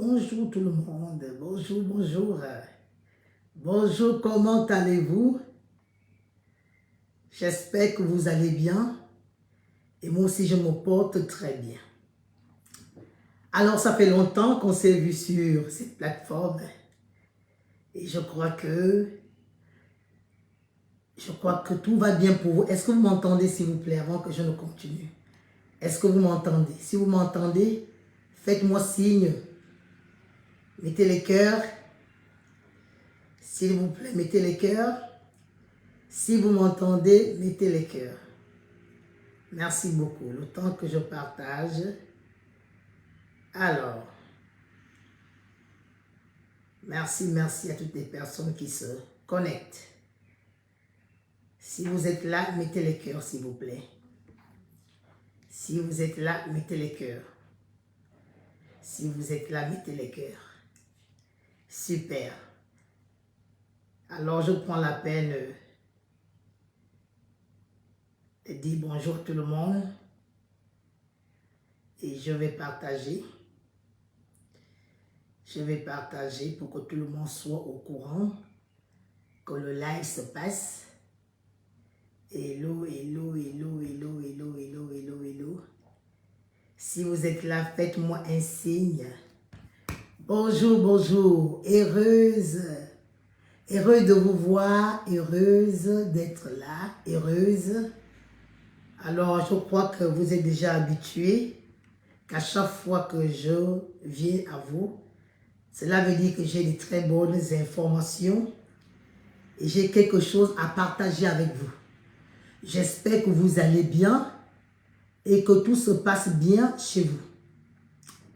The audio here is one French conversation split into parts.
Bonjour tout le monde, bonjour, bonjour. Bonjour, comment allez-vous? J'espère que vous allez bien et moi aussi je me porte très bien. Alors ça fait longtemps qu'on s'est vu sur cette plateforme et je crois que tout va bien pour vous. Est-ce que vous m'entendez s'il vous plaît avant que je ne continue? Est-ce que vous m'entendez? Si vous m'entendez, faites-moi signe. Mettez les cœurs. S'il vous plaît, mettez les cœurs. Si vous m'entendez, mettez les cœurs. Merci beaucoup. Le temps que je partage. Alors, merci à toutes les personnes qui se connectent. Si vous êtes là, mettez les cœurs, s'il vous plaît. Si vous êtes là, mettez les cœurs. Si vous êtes là, mettez les cœurs. Super. Alors, je prends la peine de dire bonjour à tout le monde. Et je vais partager. Je vais partager pour que tout le monde soit au courant que le live se passe. Hello, hello, hello, hello, hello, hello, hello, hello. Si vous êtes là, faites-moi un signe. Bonjour, bonjour. Heureuse de vous voir, heureuse d'être là, heureuse. Alors, je crois que vous êtes déjà habitués qu'à chaque fois que je viens à vous, cela veut dire que j'ai de très bonnes informations et j'ai quelque chose à partager avec vous. J'espère que vous allez bien et que tout se passe bien chez vous.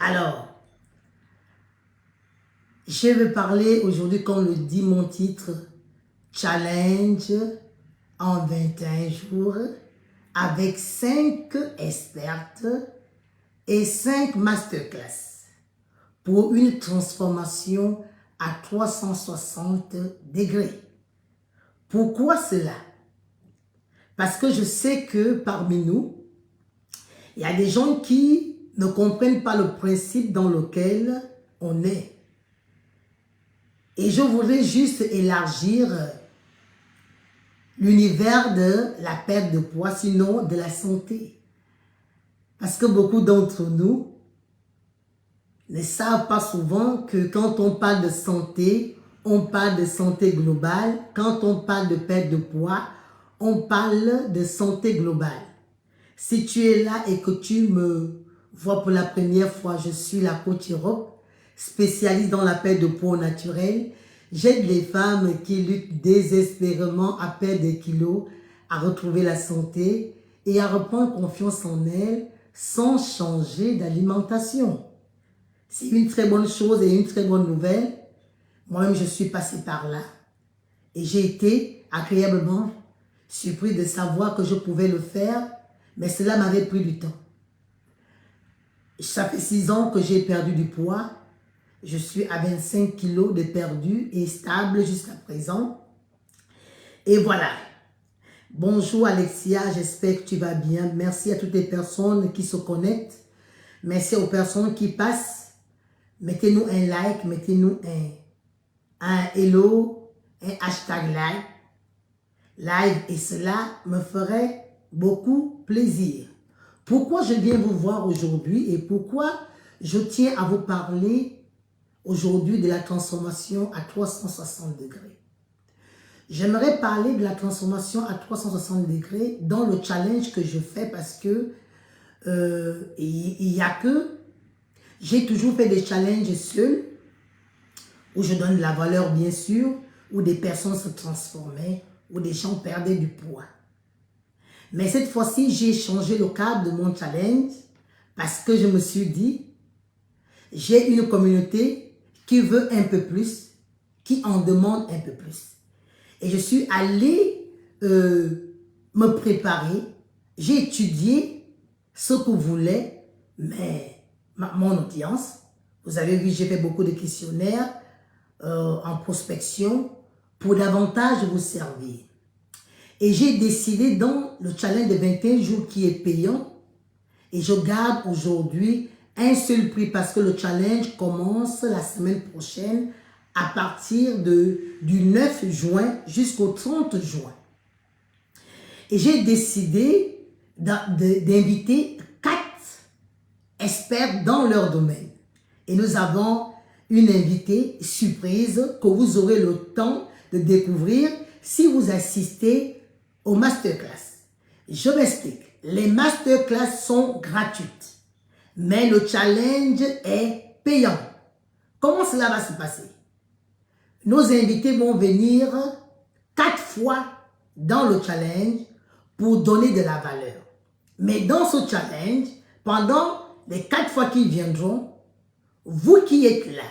Alors, je vais parler aujourd'hui, comme le dit mon titre, Challenge en 21 jours avec 5 expertes et 5 masterclass pour une transformation à 360 degrés. Pourquoi cela? Parce que je sais que parmi nous, il y a des gens qui ne comprennent pas le principe dans lequel on est. Et je voudrais juste élargir l'univers de la perte de poids, sinon de la santé. Parce que beaucoup d'entre nous ne savent pas souvent que quand on parle de santé, on parle de santé globale. Quand on parle de perte de poids, on parle de santé globale. Si tu es là et que tu me vois pour la première fois, je suis la coach Europe, spécialiste dans la perte de poids naturelle. J'aide les femmes qui luttent désespérément à perdre des kilos, à retrouver la santé et à reprendre confiance en elles sans changer d'alimentation. C'est une très bonne chose et une très bonne nouvelle. Moi-même, je suis passée par là et j'ai été agréablement surpris de savoir que je pouvais le faire, mais cela m'avait pris du temps. Ça fait 6 ans que j'ai perdu du poids. Je suis à 25 kilos de perdu et stable jusqu'à présent. Et voilà. Bonjour Alexia, j'espère que tu vas bien. Merci à toutes les personnes qui se connectent. Merci aux personnes qui passent. Mettez-nous un like, mettez-nous un hello, un hashtag live et cela me ferait beaucoup plaisir. Pourquoi je viens vous voir aujourd'hui et pourquoi je tiens à vous parler aujourd'hui de la transformation à 360 degrés. J'aimerais parler de la transformation à 360 degrés dans le challenge que je fais parce que il y a que j'ai toujours fait des challenges seuls où je donne de la valeur bien sûr, où des personnes se transformaient, où des gens perdaient du poids. Mais cette fois-ci, j'ai changé le cadre de mon challenge parce que je me suis dit, j'ai une communauté qui veut un peu plus, qui en demande un peu plus. Et je suis allée me préparer, j'ai étudié ce que voulait mon audience. Vous avez vu, j'ai fait beaucoup de questionnaires en prospection pour davantage vous servir. Et j'ai décidé dans le challenge de 21 jours qui est payant, et je garde aujourd'hui un seul prix parce que le challenge commence la semaine prochaine à partir du 9 juin jusqu'au 30 juin. Et j'ai décidé d'inviter 4 experts dans leur domaine. Et nous avons une invitée surprise que vous aurez le temps de découvrir si vous assistez au masterclass. Je m'explique. Les masterclass sont gratuites, mais le challenge est payant. Comment cela va se passer? Nos invités vont venir 4 fois dans le challenge pour donner de la valeur. Mais dans ce challenge, pendant les 4 fois qu'ils viendront, vous qui êtes là,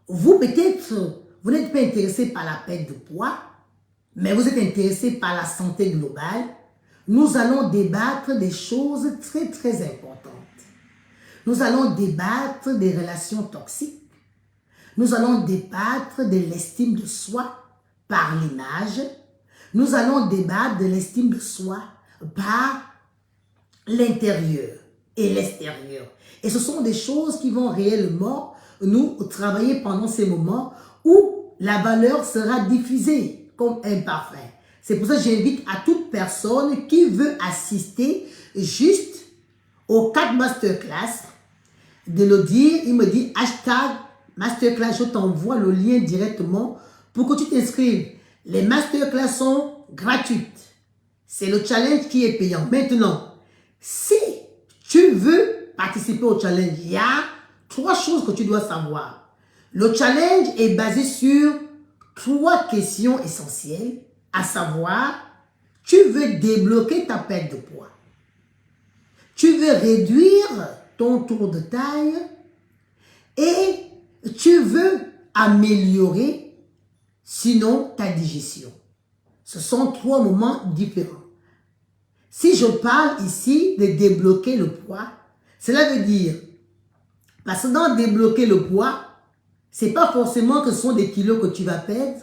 vous peut-être, vous n'êtes pas intéressé par la perte de poids, mais vous êtes intéressé par la santé globale. Nous allons débattre des choses très très importantes. Nous allons débattre des relations toxiques. Nous allons débattre de l'estime de soi par l'image. Nous allons débattre de l'estime de soi par l'intérieur et l'extérieur. Et ce sont des choses qui vont réellement nous travailler pendant ces moments où la valeur sera diffusée comme un parfum. C'est pour ça que j'invite à toute personne qui veut assister juste aux 4 masterclass de le dire. Il me dit hashtag masterclass, je t'envoie le lien directement pour que tu t'inscrives. Les masterclass sont gratuites. C'est le challenge qui est payant. Maintenant, si tu veux participer au challenge, il y a 3 choses que tu dois savoir. Le challenge est basé sur 3 questions essentielles, à savoir, tu veux débloquer ta perte de poids. Tu veux réduire ton tour de taille et tu veux améliorer, sinon, ta digestion. Ce sont 3 moments différents. Si je parle ici de débloquer le poids, cela veut dire, parce que dans débloquer le poids, ce n'est pas forcément que ce sont des kilos que tu vas perdre,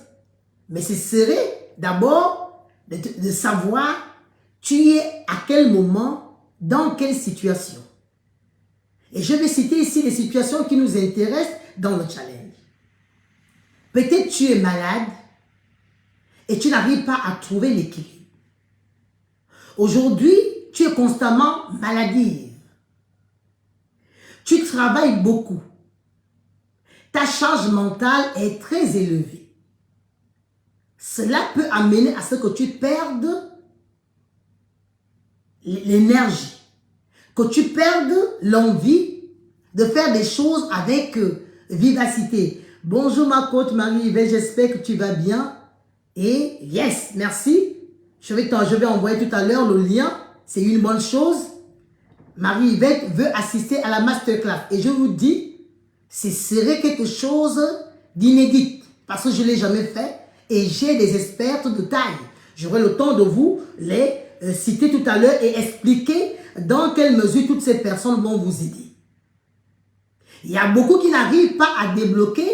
mais ce serait d'abord de savoir tu es à quel moment, dans quelle situation. Et je vais citer ici les situations qui nous intéressent dans le challenge. Peut-être tu es malade et tu n'arrives pas à trouver l'équilibre. Aujourd'hui, tu es constamment maladive. Tu travailles beaucoup. Ta charge mentale est très élevée. Cela peut amener à ce que tu perdes l'énergie, que tu perdes l'envie de faire des choses avec vivacité. Bonjour ma coach Marie-Yvette, j'espère que tu vas bien. Et yes, merci. Je vais envoyer tout à l'heure le lien. C'est une bonne chose. Marie-Yvette veut assister à la masterclass. Et je vous dis, ce serait quelque chose d'inédit. Parce que je ne l'ai jamais fait. Et j'ai des experts de taille. J'aurai le temps de vous les citer tout à l'heure et expliquer dans quelle mesure toutes ces personnes vont vous aider. Il y a beaucoup qui n'arrivent pas à débloquer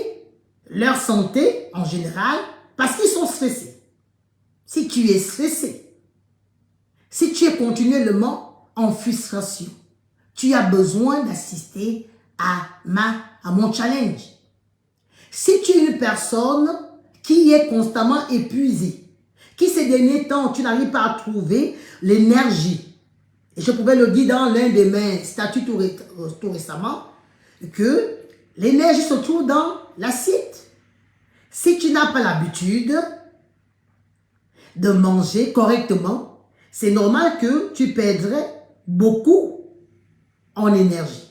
leur santé en général parce qu'ils sont stressés. Si tu es stressé, si tu es continuellement en frustration, tu as besoin d'assister à mon challenge. Si tu es une personne qui est constamment épuisée, qui ces derniers temps, tu n'arrives pas à trouver l'énergie. Et je pouvais le dire dans l'un de mes statuts tout récemment, que l'énergie se trouve dans l'acide. Si tu n'as pas l'habitude de manger correctement, c'est normal que tu perdrais beaucoup en énergie.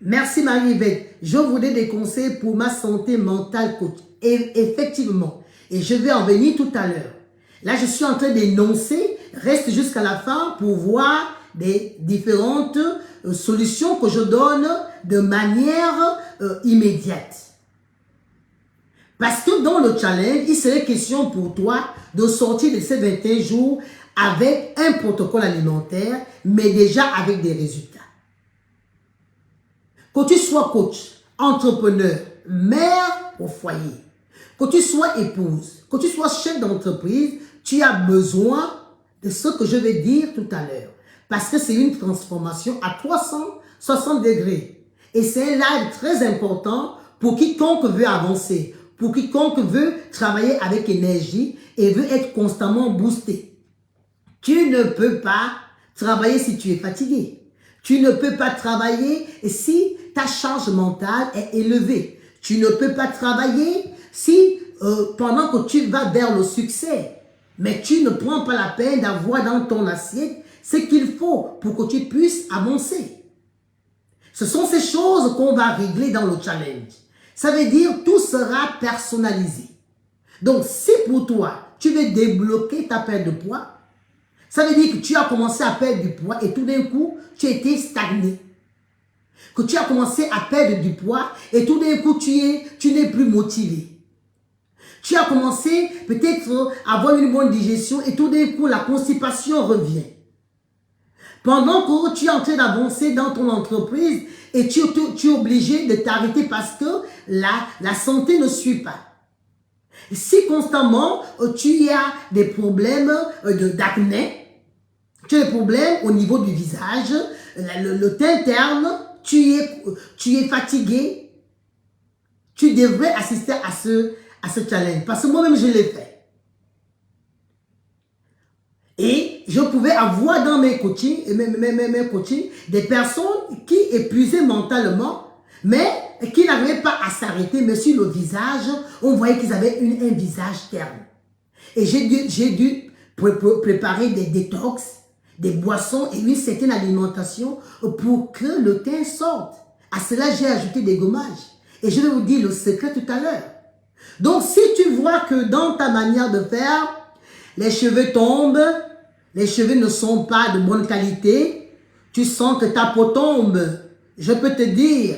Merci Marie-Yvette. Je voudrais des conseils pour ma santé mentale, coach. Et effectivement, et je vais en venir tout à l'heure. Là, je suis en train d'énoncer, reste jusqu'à la fin pour voir des différentes solutions que je donne de manière immédiate. Parce que dans le challenge, il serait question pour toi de sortir de ces 21 jours avec un protocole alimentaire, mais déjà avec des résultats. Que tu sois coach, entrepreneur, mère au foyer, que tu sois épouse, que tu sois chef d'entreprise, tu as besoin de ce que je vais dire tout à l'heure. Parce que c'est une transformation à 360 degrés. Et c'est un live très important pour quiconque veut avancer, pour quiconque veut travailler avec énergie et veut être constamment boosté. Tu ne peux pas travailler si tu es fatigué. Tu ne peux pas travailler si ta charge mentale est élevée. Tu ne peux pas travailler si pendant que tu vas vers le succès, mais tu ne prends pas la peine d'avoir dans ton assiette ce qu'il faut pour que tu puisses avancer. Ce sont ces choses qu'on va régler dans le challenge. Ça veut dire tout sera personnalisé. Donc, si pour toi, tu veux débloquer ta perte de poids, ça veut dire que tu as commencé à perdre du poids et tout d'un coup, tu as été stagné. Que tu as commencé à perdre du poids et tout d'un coup, tu n'es plus motivé. Tu as commencé peut-être à avoir une bonne digestion et tout d'un coup, la constipation revient. Pendant que tu es en train d'avancer dans ton entreprise et tu es obligé de t'arrêter parce que la santé ne suit pas. Si constamment tu as des problèmes d'acné, tu as des problèmes au niveau du visage, le teint terne, tu es fatigué, tu devrais assister à ce challenge. Parce que moi-même, je l'ai fait. Et je pouvais avoir dans mes coachings, des personnes qui épuisaient mentalement, mais qui n'arrivaient pas à s'arrêter, mais sur le visage, on voyait qu'ils avaient un visage terne. Et j'ai dû préparer des détox, des boissons et une certaine alimentation pour que le teint sorte. À cela, j'ai ajouté des gommages. Et je vais vous dire le secret tout à l'heure. Donc, si tu vois que dans ta manière de faire, les cheveux tombent, les cheveux ne sont pas de bonne qualité, tu sens que ta peau tombe, je peux te dire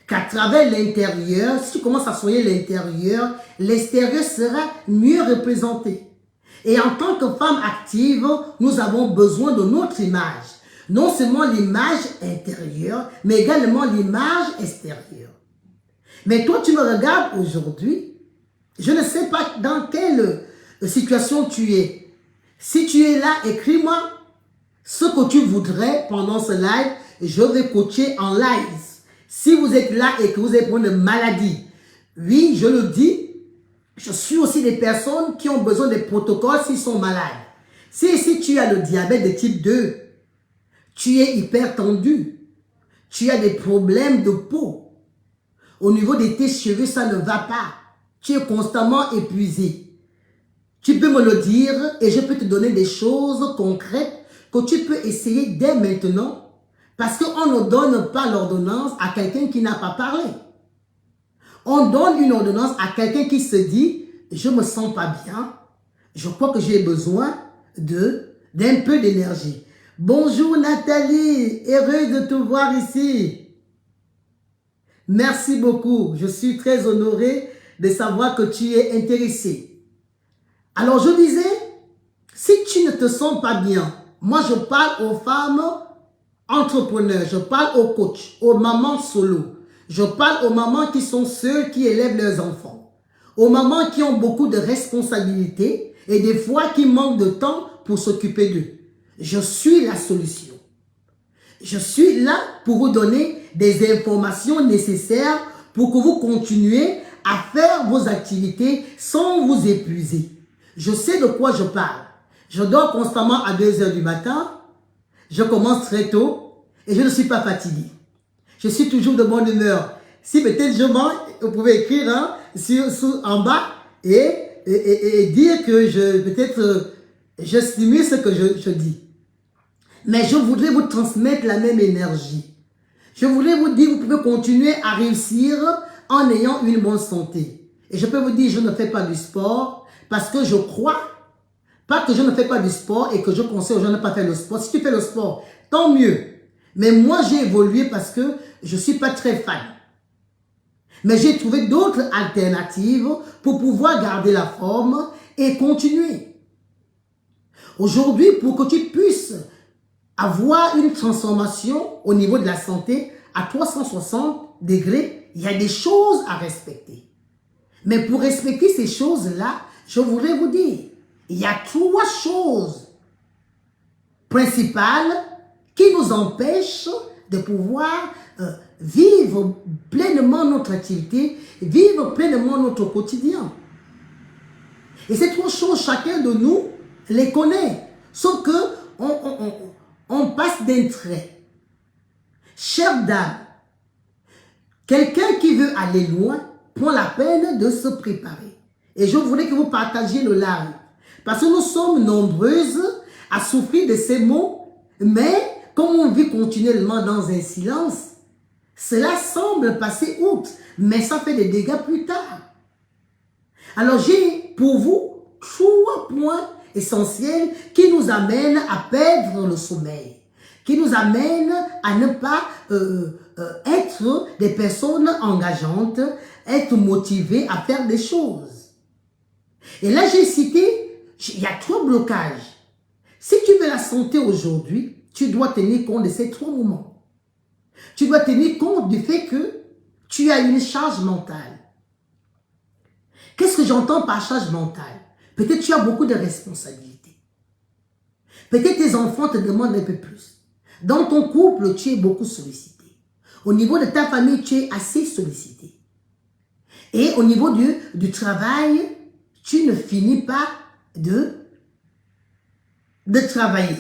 qu'à travers l'intérieur, si tu commences à soigner l'intérieur, l'extérieur sera mieux représenté. Et en tant que femme active, nous avons besoin de notre image. Non seulement l'image intérieure, mais également l'image extérieure. Mais toi, tu me regardes aujourd'hui, je ne sais pas dans quelle situation tu es. Si tu es là, écris-moi ce que tu voudrais pendant ce live. Je vais coacher en live. Si vous êtes là et que vous avez une maladie, oui, je le dis, je suis aussi des personnes qui ont besoin des protocoles s'ils sont malades. Si tu as le diabète de type 2, tu es hypertendu, tu as des problèmes de peau, au niveau de tes cheveux, ça ne va pas, tu es constamment épuisé. Tu peux me le dire et je peux te donner des choses concrètes que tu peux essayer dès maintenant parce qu'on ne donne pas l'ordonnance à quelqu'un qui n'a pas parlé. On donne une ordonnance à quelqu'un qui se dit « je ne me sens pas bien, je crois que j'ai besoin d'un peu d'énergie ». Bonjour Nathalie, heureuse de te voir ici. Merci beaucoup, je suis très honorée de savoir que tu es intéressée. Alors je disais, si tu ne te sens pas bien, moi je parle aux femmes entrepreneurs, je parle aux coachs, aux mamans solo, je parle aux mamans qui sont seules, qui élèvent leurs enfants, aux mamans qui ont beaucoup de responsabilités et des fois qui manquent de temps pour s'occuper d'eux. Je suis la solution. Je suis là pour vous donner des informations nécessaires pour que vous continuez à faire vos activités sans vous épuiser. Je sais de quoi je parle. Je dors constamment à 2 h du matin. Je commence très tôt et je ne suis pas fatigué. Je suis toujours de bonne humeur. Si peut-être je mens, vous pouvez écrire en bas et dire que peut-être je stimule ce que je dis. Mais je voudrais vous transmettre la même énergie. Je voudrais vous dire que vous pouvez continuer à réussir en ayant une bonne santé. Et je peux vous dire, je ne fais pas du sport. Parce que je crois, pas que je ne fais pas du sport et que je conseille aux gens de ne pas faire le sport. Si tu fais le sport, tant mieux. Mais moi, j'ai évolué parce que je ne suis pas très fan. Mais j'ai trouvé d'autres alternatives pour pouvoir garder la forme et continuer. Aujourd'hui, pour que tu puisses avoir une transformation au niveau de la santé à 360 degrés, il y a des choses à respecter. Mais pour respecter ces choses-là, je voudrais vous dire, il y a 3 choses principales qui nous empêchent de pouvoir vivre pleinement notre activité, vivre pleinement notre quotidien. Et ces trois choses, chacun de nous les connaît. Sauf que on passe d'un trait. Chère dame, quelqu'un qui veut aller loin prend la peine de se préparer. Et je voulais que vous partagiez le live. Parce que nous sommes nombreuses à souffrir de ces maux, mais comme on vit continuellement dans un silence, cela semble passer outre, mais ça fait des dégâts plus tard. Alors j'ai pour vous 3 points essentiels qui nous amènent à perdre le sommeil, qui nous amènent à ne pas être des personnes engageantes, être motivées à faire des choses. Et là j'ai cité, il y a 3 blocages. Si tu veux la santé aujourd'hui, tu dois tenir compte de ces 3 moments. Tu dois tenir compte du fait que tu as une charge mentale. Qu'est-ce que j'entends par charge mentale? Peut-être tu as beaucoup de responsabilités. Peut-être tes enfants te demandent un peu plus. Dans ton couple, tu es beaucoup sollicité. Au niveau de ta famille, tu es assez sollicité. Et au niveau du travail, tu ne finis pas de travailler.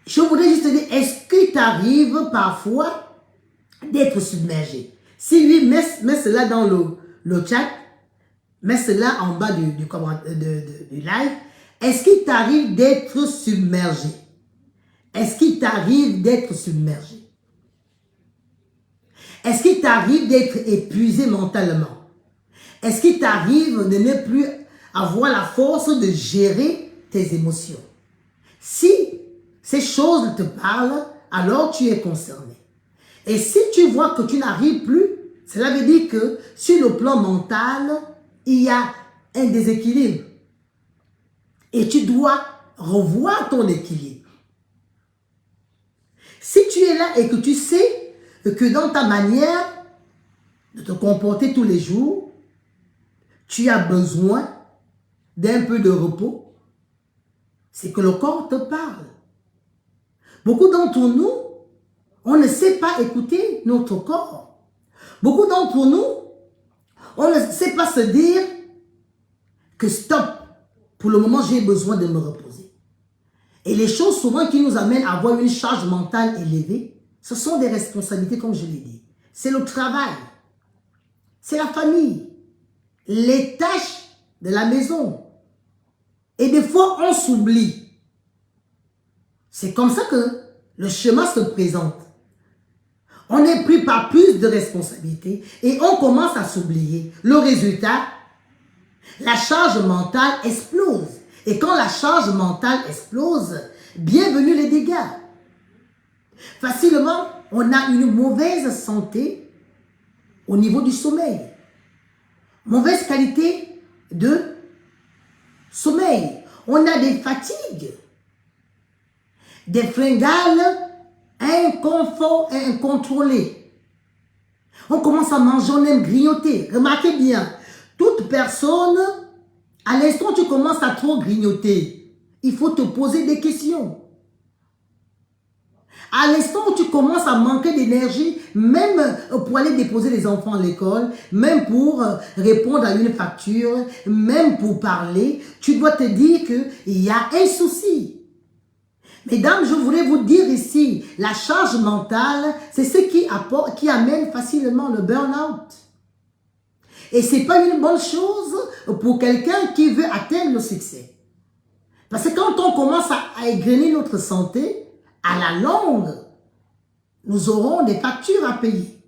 Je voudrais juste te dire, est-ce qu'il t'arrive parfois d'être submergé? Si oui, mets cela dans le chat, mets cela en bas du live. Est-ce qu'il t'arrive d'être submergé? Est-ce qu'il t'arrive d'être submergé? Est-ce qu'il t'arrive d'être épuisé mentalement? Est-ce qu'il t'arrive de ne plus avoir la force de gérer tes émotions? Si ces choses te parlent, alors tu es concerné. Et si tu vois que tu n'arrives plus, cela veut dire que sur le plan mental, il y a un déséquilibre. Et tu dois revoir ton équilibre. Si tu es là et que tu sais que dans ta manière de te comporter tous les jours, tu as besoin d'un peu de repos, c'est que le corps te parle. Beaucoup d'entre nous, on ne sait pas écouter notre corps. Beaucoup d'entre nous, on ne sait pas se dire que stop, pour le moment j'ai besoin de me reposer. Et les choses souvent qui nous amènent à avoir une charge mentale élevée, ce sont des responsabilités comme je l'ai dit. C'est le travail, c'est la famille, les tâches de la maison. Et des fois on s'oublie. C'est comme ça que le chemin se présente. On est pris par plus de responsabilités et on commence à s'oublier. Le résultat, la charge mentale explose. Et quand la charge mentale explose, bienvenue les dégâts. Facilement, on a une mauvaise santé au niveau du sommeil. Mauvaise qualité de sommeil. On a des fatigues, des fringales, un confort incontrôlé. On commence à manger, on aime grignoter. Remarquez bien, toute personne, à l'instant où tu commences à trop grignoter, il faut te poser des questions. À l'instant où tu commences à manquer d'énergie, même pour aller déposer les enfants à l'école, même pour répondre à une facture, même pour parler, tu dois te dire qu'il y a un souci. Mesdames, je voulais vous dire ici, la charge mentale, c'est ce qui amène facilement le burn-out. Et ce n'est pas une bonne chose pour quelqu'un qui veut atteindre le succès. Parce que quand on commence à égrener notre santé, à la longue, nous aurons des factures à payer.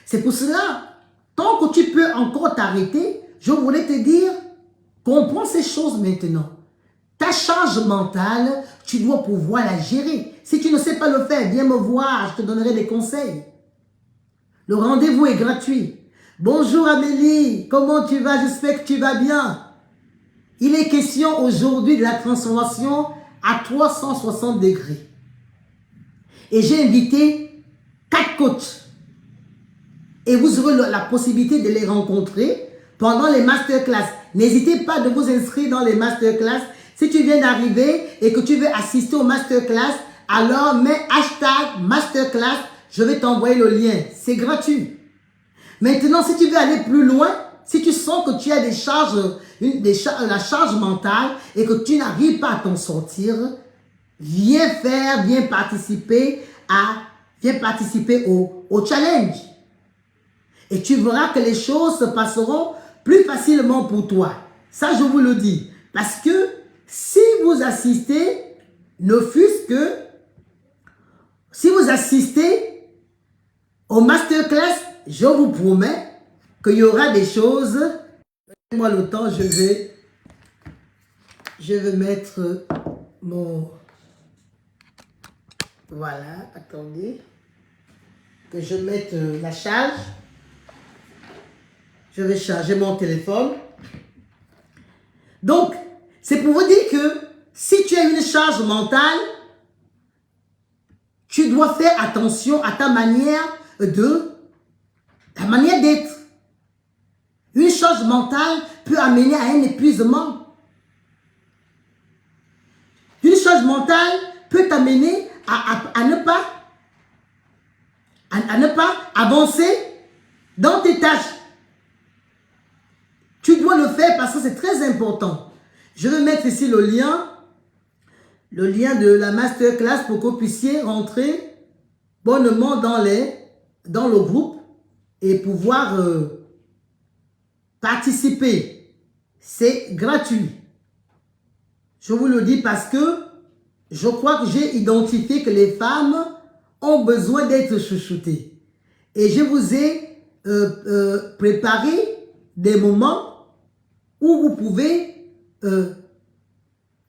C'est pour cela, tant que tu peux encore t'arrêter, je voulais te dire, comprends ces choses maintenant. Ta charge mentale, tu dois pouvoir la gérer. Si tu ne sais pas le faire, viens me voir, je te donnerai des conseils. Le rendez-vous est gratuit. Bonjour Amélie, comment tu vas? J'espère que tu vas bien. Il est question aujourd'hui de la transformation à 360 degrés. Et j'ai invité 4 coachs. Et vous aurez la possibilité de les rencontrer pendant les masterclass. N'hésitez pas de vous inscrire dans les masterclass. Si tu viens d'arriver et que tu veux assister au masterclass, alors mets hashtag masterclass, je vais t'envoyer le lien. C'est gratuit. Maintenant, si tu veux aller plus loin, si tu sens que tu as des charges, la charge mentale et que tu n'arrives pas à t'en sortir, viens participer au challenge. Et tu verras que les choses se passeront plus facilement pour toi. Ça, je vous le dis. Parce que si vous assistez, ne fût-ce que, si vous assistez au masterclass, je vous promets qu'il y aura des choses. Moi le temps, je vais mettre mon... Voilà, attendez. Que je mette la charge. Je vais charger mon téléphone. Donc, c'est pour vous dire que si tu as une charge mentale, tu dois faire attention à ta manière d'être. Une charge mentale peut amener à un épuisement. Une charge mentale peut t'amener à ne pas avancer dans tes tâches. Tu dois le faire parce que c'est très important. Je vais mettre ici le lien de la masterclass pour que vous puissiez rentrer bonnement dans le groupe et pouvoir participer. C'est gratuit. Je vous le dis parce que je crois que j'ai identifié que les femmes ont besoin d'être chouchoutées. Et je vous ai préparé des moments où vous pouvez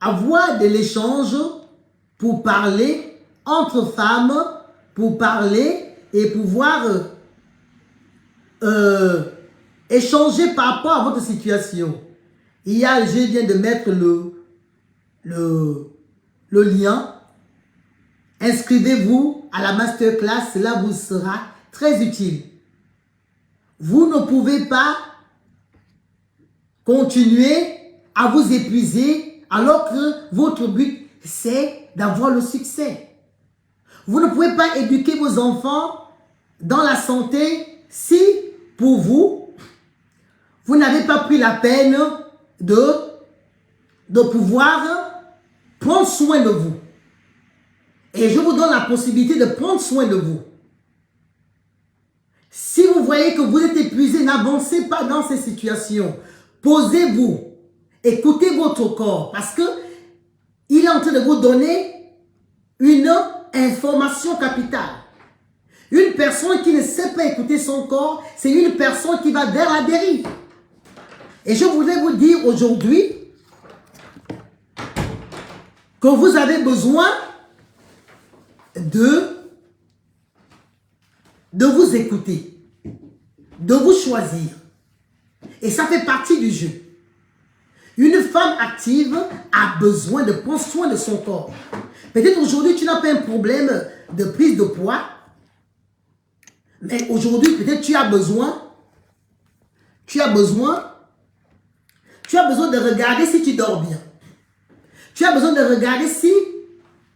avoir de l'échange pour parler entre femmes, pour parler et pouvoir échanger par rapport à votre situation. Je viens de mettre le lien. Inscrivez-vous à la masterclass, cela vous sera très utile. Vous ne pouvez pas continuer à vous épuiser alors que votre but, c'est d'avoir le succès. Vous ne pouvez pas éduquer vos enfants dans la santé si, pour vous, vous n'avez pas pris la peine de pouvoir prendre soin de vous. Et je vous donne la possibilité de prendre soin de vous. Si vous voyez que vous êtes épuisé, n'avancez pas dans ces situations. Posez-vous, écoutez votre corps parce que il est en train de vous donner une information capitale. Une personne qui ne sait pas écouter son corps, c'est une personne qui va vers la dérive. Et je voudrais vous dire aujourd'hui que vous avez besoin de vous écouter, de vous choisir. Et ça fait partie du jeu. Une femme active a besoin de prendre soin de son corps. Peut-être aujourd'hui, tu n'as pas un problème de prise de poids. Mais aujourd'hui, peut-être tu as besoin de regarder si tu dors bien. Tu as besoin de regarder si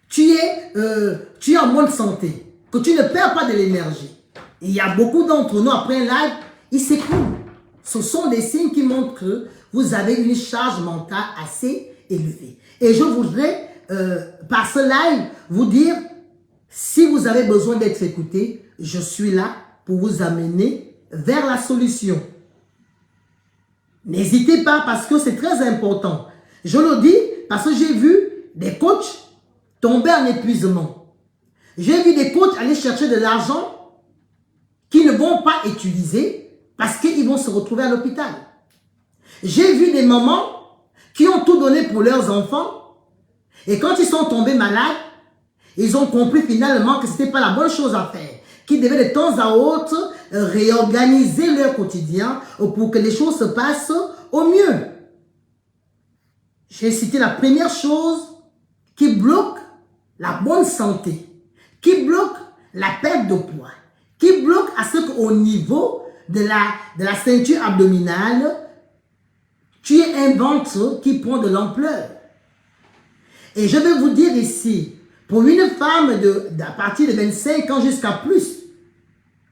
tu es en bonne santé. Que tu ne perds pas de l'énergie. Il y a beaucoup d'entre nous, après un live, ils s'écroulent. Ce sont des signes qui montrent que vous avez une charge mentale assez élevée. Et je voudrais, par ce live, vous dire, si vous avez besoin d'être écouté, je suis là pour vous amener vers la solution. N'hésitez pas parce que c'est très important. Je le dis parce que j'ai vu des coachs tomber en épuisement. J'ai vu des coachs aller chercher de l'argent qui ne vont pas utiliser parce qu'ils vont se retrouver à l'hôpital. J'ai vu des mamans qui ont tout donné pour leurs enfants et quand ils sont tombés malades, ils ont compris finalement que ce n'était pas la bonne chose à faire, qu'ils devaient de temps à autre réorganiser leur quotidien pour que les choses se passent au mieux. J'ai cité la première chose qui bloque la bonne santé, qui bloque la perte de poids, qui bloque à ce qu'au niveau de la ceinture abdominale, tu aies un ventre qui prend de l'ampleur. Et je vais vous dire ici, pour une femme à partir de 25 ans jusqu'à plus,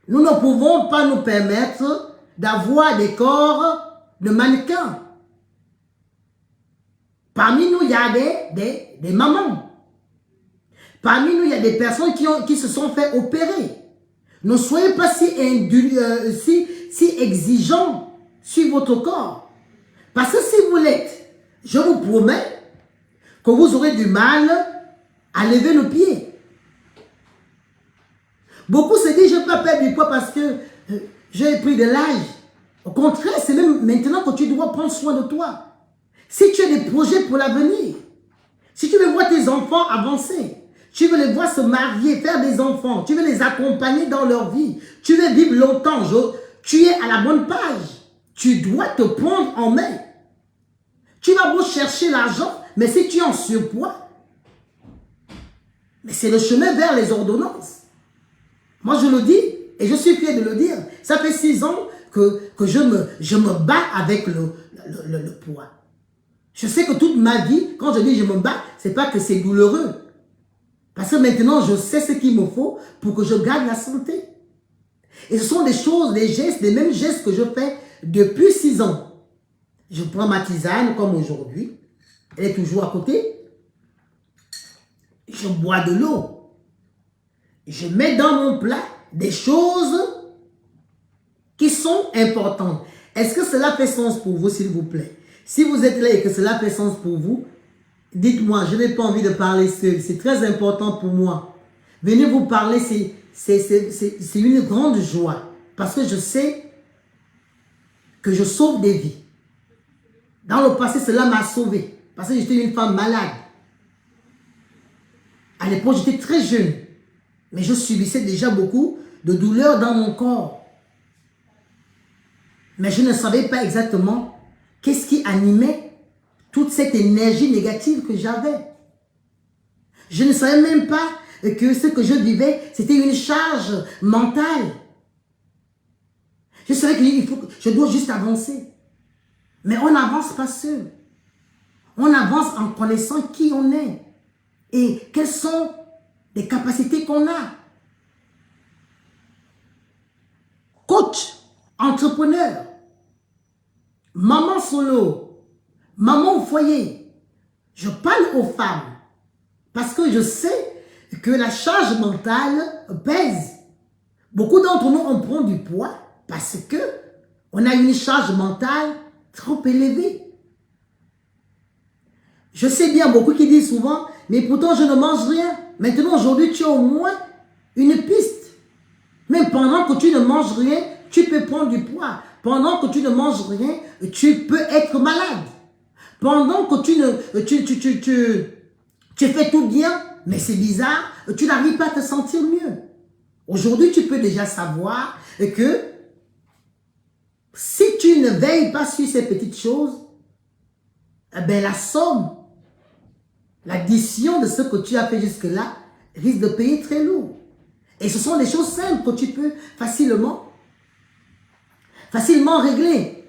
nous ne pouvons pas nous permettre d'avoir des corps de mannequins. Parmi nous, il y a des mamans. Parmi nous, il y a des personnes qui se sont fait opérer. Ne soyez pas si exigeants sur votre corps. Parce que si vous l'êtes, je vous promets que vous aurez du mal à lever le pied. Beaucoup se disent, je ne peux pas perdre du poids parce que j'ai pris de l'âge. Au contraire, c'est même maintenant que tu dois prendre soin de toi. Si tu as des projets pour l'avenir, si tu veux voir tes enfants avancer, tu veux les voir se marier, faire des enfants, tu veux les accompagner dans leur vie, tu veux vivre longtemps, tu es à la bonne page. Tu dois te prendre en main. Tu vas beau chercher l'argent, mais si tu es en surpoids, mais c'est le chemin vers les ordonnances. Moi, je le dis, et je suis fier de le dire. Ça fait 6 ans que je me bats avec le poids. Je sais que toute ma vie, quand je dis je me bats, ce n'est pas que c'est douloureux. Parce que maintenant, je sais ce qu'il me faut pour que je garde la santé. Et ce sont des choses, des gestes, les mêmes gestes que je fais depuis 6 ans. Je prends ma tisane comme aujourd'hui. Elle est toujours à côté. Je bois de l'eau. Je mets dans mon plat des choses qui sont importantes. Est-ce que cela fait sens pour vous, s'il vous plaît? Si vous êtes là et que cela fait sens pour vous, dites-moi, je n'ai pas envie de parler seul. C'est très important pour moi. Venez vous parler, c'est une grande joie. Parce que je sais que je sauve des vies. Dans le passé, cela m'a sauvé. Parce que j'étais une femme malade. À l'époque, j'étais très jeune. Mais je subissais déjà beaucoup de douleurs dans mon corps. Mais je ne savais pas exactement qu'est-ce qui animait toute cette énergie négative que j'avais. Je ne savais même pas que ce que je vivais, c'était une charge mentale. Je savais que je dois juste avancer. Mais on n'avance pas seul. On avance en connaissant qui on est et quelles sont les capacités qu'on a. Coach, entrepreneur, maman solo, maman au foyer. Je parle aux femmes parce que je sais que la charge mentale pèse. Beaucoup d'entre nous, on prend du poids parce que on a une charge mentale trop élevée. Je sais bien, beaucoup qui disent souvent, mais pourtant je ne mange rien. Maintenant, aujourd'hui, tu as au moins une piste. Même pendant que tu ne manges rien, tu peux prendre du poids. Pendant que tu ne manges rien, tu peux être malade. Pendant que tu fais tout bien, mais c'est bizarre, tu n'arrives pas à te sentir mieux. Aujourd'hui, tu peux déjà savoir que si tu ne veilles pas sur ces petites choses, eh bien la somme, l'addition de ce que tu as fait jusque-là risque de payer très lourd. Et ce sont des choses simples que tu peux facilement régler.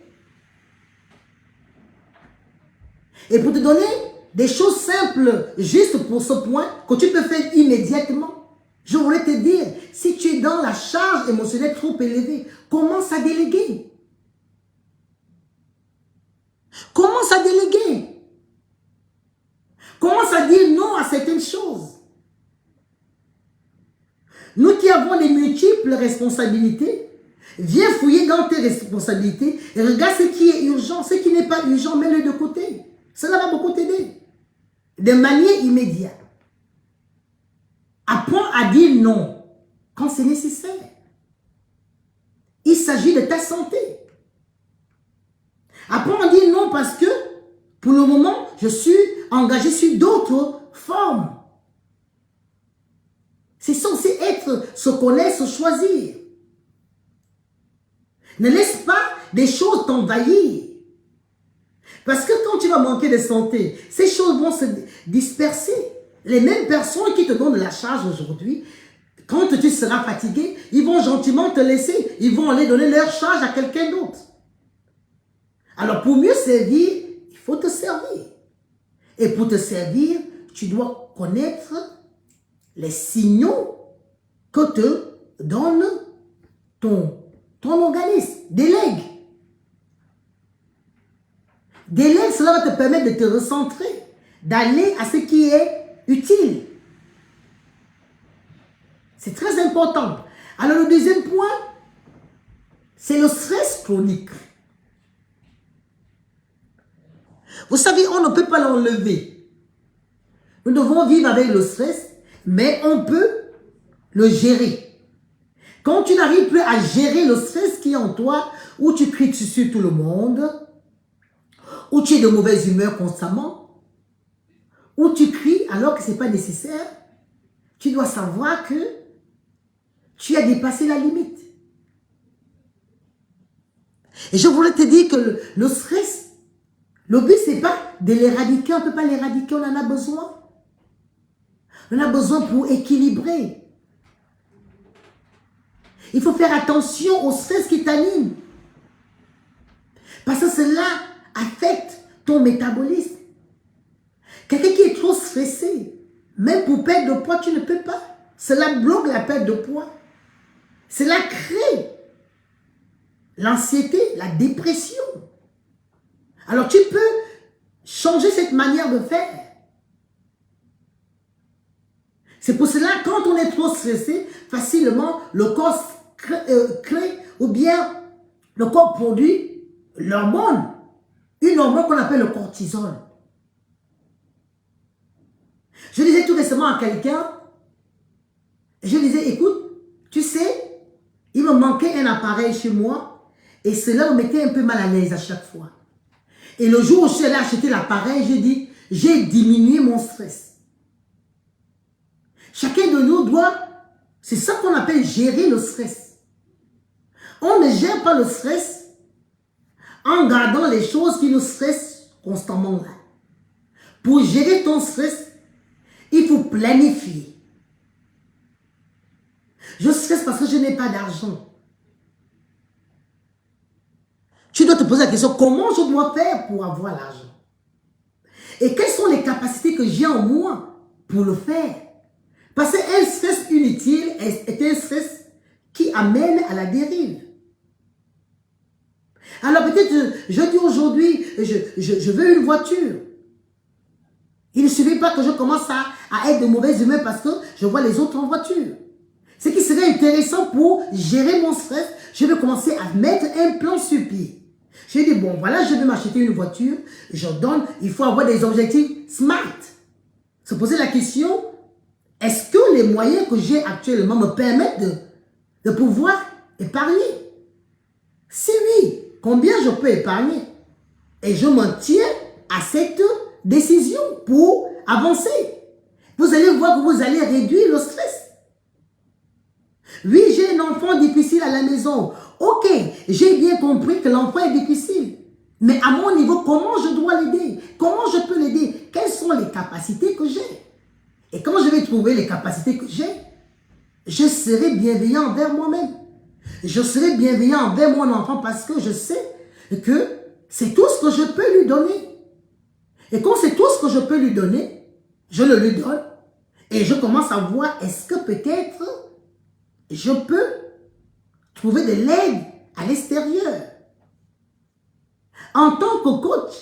Et pour te donner des choses simples, juste pour ce point, que tu peux faire immédiatement, je voulais te dire, si tu es dans la charge émotionnelle trop élevée, commence à déléguer. Commence à déléguer. Commence à dire non à certaines choses. Nous qui avons des multiples responsabilités, viens fouiller dans tes responsabilités et regarde ce qui est urgent. Ce qui n'est pas urgent, mets-le de côté. Cela va beaucoup t'aider. De manière immédiate. Apprends à dire non quand c'est nécessaire. Il s'agit de ta santé. Apprends à dire non parce que, pour le moment, je suis engagé sur d'autres formes. C'est censé être se connaître, se choisir. Ne laisse pas des choses t'envahir. Parce que quand tu vas manquer de santé, ces choses vont se disperser. Les mêmes personnes qui te donnent la charge aujourd'hui, quand tu seras fatigué, ils vont gentiment te laisser. Ils vont aller donner leur charge à quelqu'un d'autre. Alors pour mieux servir, il faut te servir. Et pour te servir, tu dois connaître les signaux que te donne ton organisme. Délègue. Délègue, cela va te permettre de te recentrer, d'aller à ce qui est utile. C'est très important. Alors le deuxième point, c'est le stress chronique. Vous savez, on ne peut pas l'enlever. Nous devons vivre avec le stress, mais on peut le gérer. Quand tu n'arrives plus à gérer le stress qui est en toi, où tu cries sur tout le monde, où tu es de mauvaise humeur constamment, où tu cries alors que ce n'est pas nécessaire, tu dois savoir que tu as dépassé la limite. Et je voulais te dire que le stress, le but, ce n'est pas de l'éradiquer. On ne peut pas l'éradiquer, on en a besoin. On en a besoin pour équilibrer. Il faut faire attention au stress qui t'anime. Parce que cela affecte ton métabolisme. Quelqu'un qui est trop stressé, même pour perdre de poids, tu ne peux pas. Cela bloque la perte de poids. Cela crée l'anxiété, la dépression. Alors tu peux changer cette manière de faire. C'est pour cela, quand on est trop stressé, facilement, le corps crée ou bien le corps produit l'hormone. Une hormone qu'on appelle le cortisol. Je disais tout récemment à quelqu'un, je disais, écoute, tu sais, il me manquait un appareil chez moi et cela me mettait un peu mal à l'aise à chaque fois. Et le jour où je suis allé acheter l'appareil, j'ai dit, j'ai diminué mon stress. Chacun de nous doit, c'est ça qu'on appelle gérer le stress. On ne gère pas le stress en gardant les choses qui nous stressent constamment là. Pour gérer ton stress, il faut planifier. Je stresse parce que je n'ai pas d'argent. Tu dois te poser la question, comment je dois faire pour avoir l'argent? Et quelles sont les capacités que j'ai en moi pour le faire? Parce qu'un stress inutile est un stress qui amène à la dérive. Alors peut-être, je dis aujourd'hui, je veux une voiture. Il ne suffit pas que je commence à être de mauvaise humeur parce que je vois les autres en voiture. Ce qui serait intéressant pour gérer mon stress, je vais commencer à mettre un plan sur pied. Je dis, bon, voilà, je vais m'acheter une voiture. Je donne, il faut avoir des objectifs smart. Se poser la question, est-ce que les moyens que j'ai actuellement me permettent de pouvoir épargner? Si oui, combien je peux épargner? Et je m'en tiens à cette décision pour avancer. Vous allez voir que vous allez réduire le stress. Oui, j'ai un enfant difficile à la maison. Ok, j'ai bien compris que l'enfant est difficile. Mais à mon niveau, comment je dois l'aider? Comment je peux l'aider? Quelles sont les capacités que j'ai? Et quand je vais trouver les capacités que j'ai, je serai bienveillant envers moi-même. Je serai bienveillant envers mon enfant parce que je sais que c'est tout ce que je peux lui donner. Et quand c'est tout ce que je peux lui donner, je le lui donne. Et je commence à voir, est-ce que peut-être je peux trouver de l'aide à l'extérieur. En tant que coach,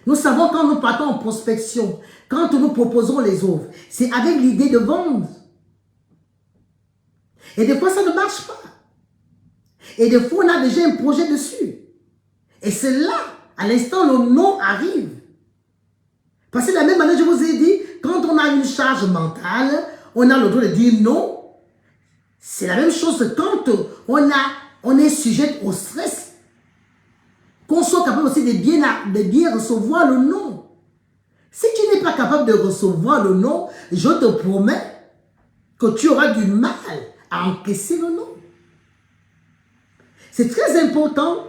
nous savons quand nous partons en prospection, quand nous proposons les offres, c'est avec l'idée de vendre. Et des fois, ça ne marche pas. Et des fois, on a déjà un projet dessus. Et c'est là, à l'instant, le non arrive. Parce que de la même manière, je vous ai dit, quand on a une charge mentale, on a le droit de dire non. C'est la même chose que quand on est sujet au stress. Qu'on soit capable aussi de bien recevoir le non. Si tu n'es pas capable de recevoir le non, je te promets que tu auras du mal à encaisser le non. C'est très important.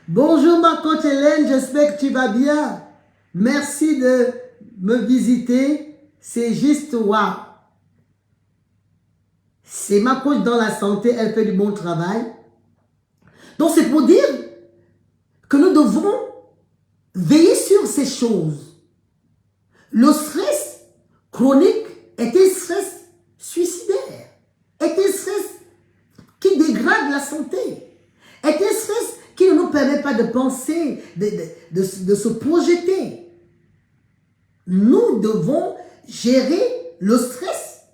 Bonjour ma coach Hélène, j'espère que tu vas bien. Merci de me visiter. C'est juste waouh. C'est ma coach dans la santé, elle fait du bon travail. Donc c'est pour dire que nous devons veiller sur ces choses. Le stress chronique est un stress suicidaire, est un stress qui dégrade la santé, est un stress qui ne nous permet pas de penser, de se projeter. Nous devons gérer le stress.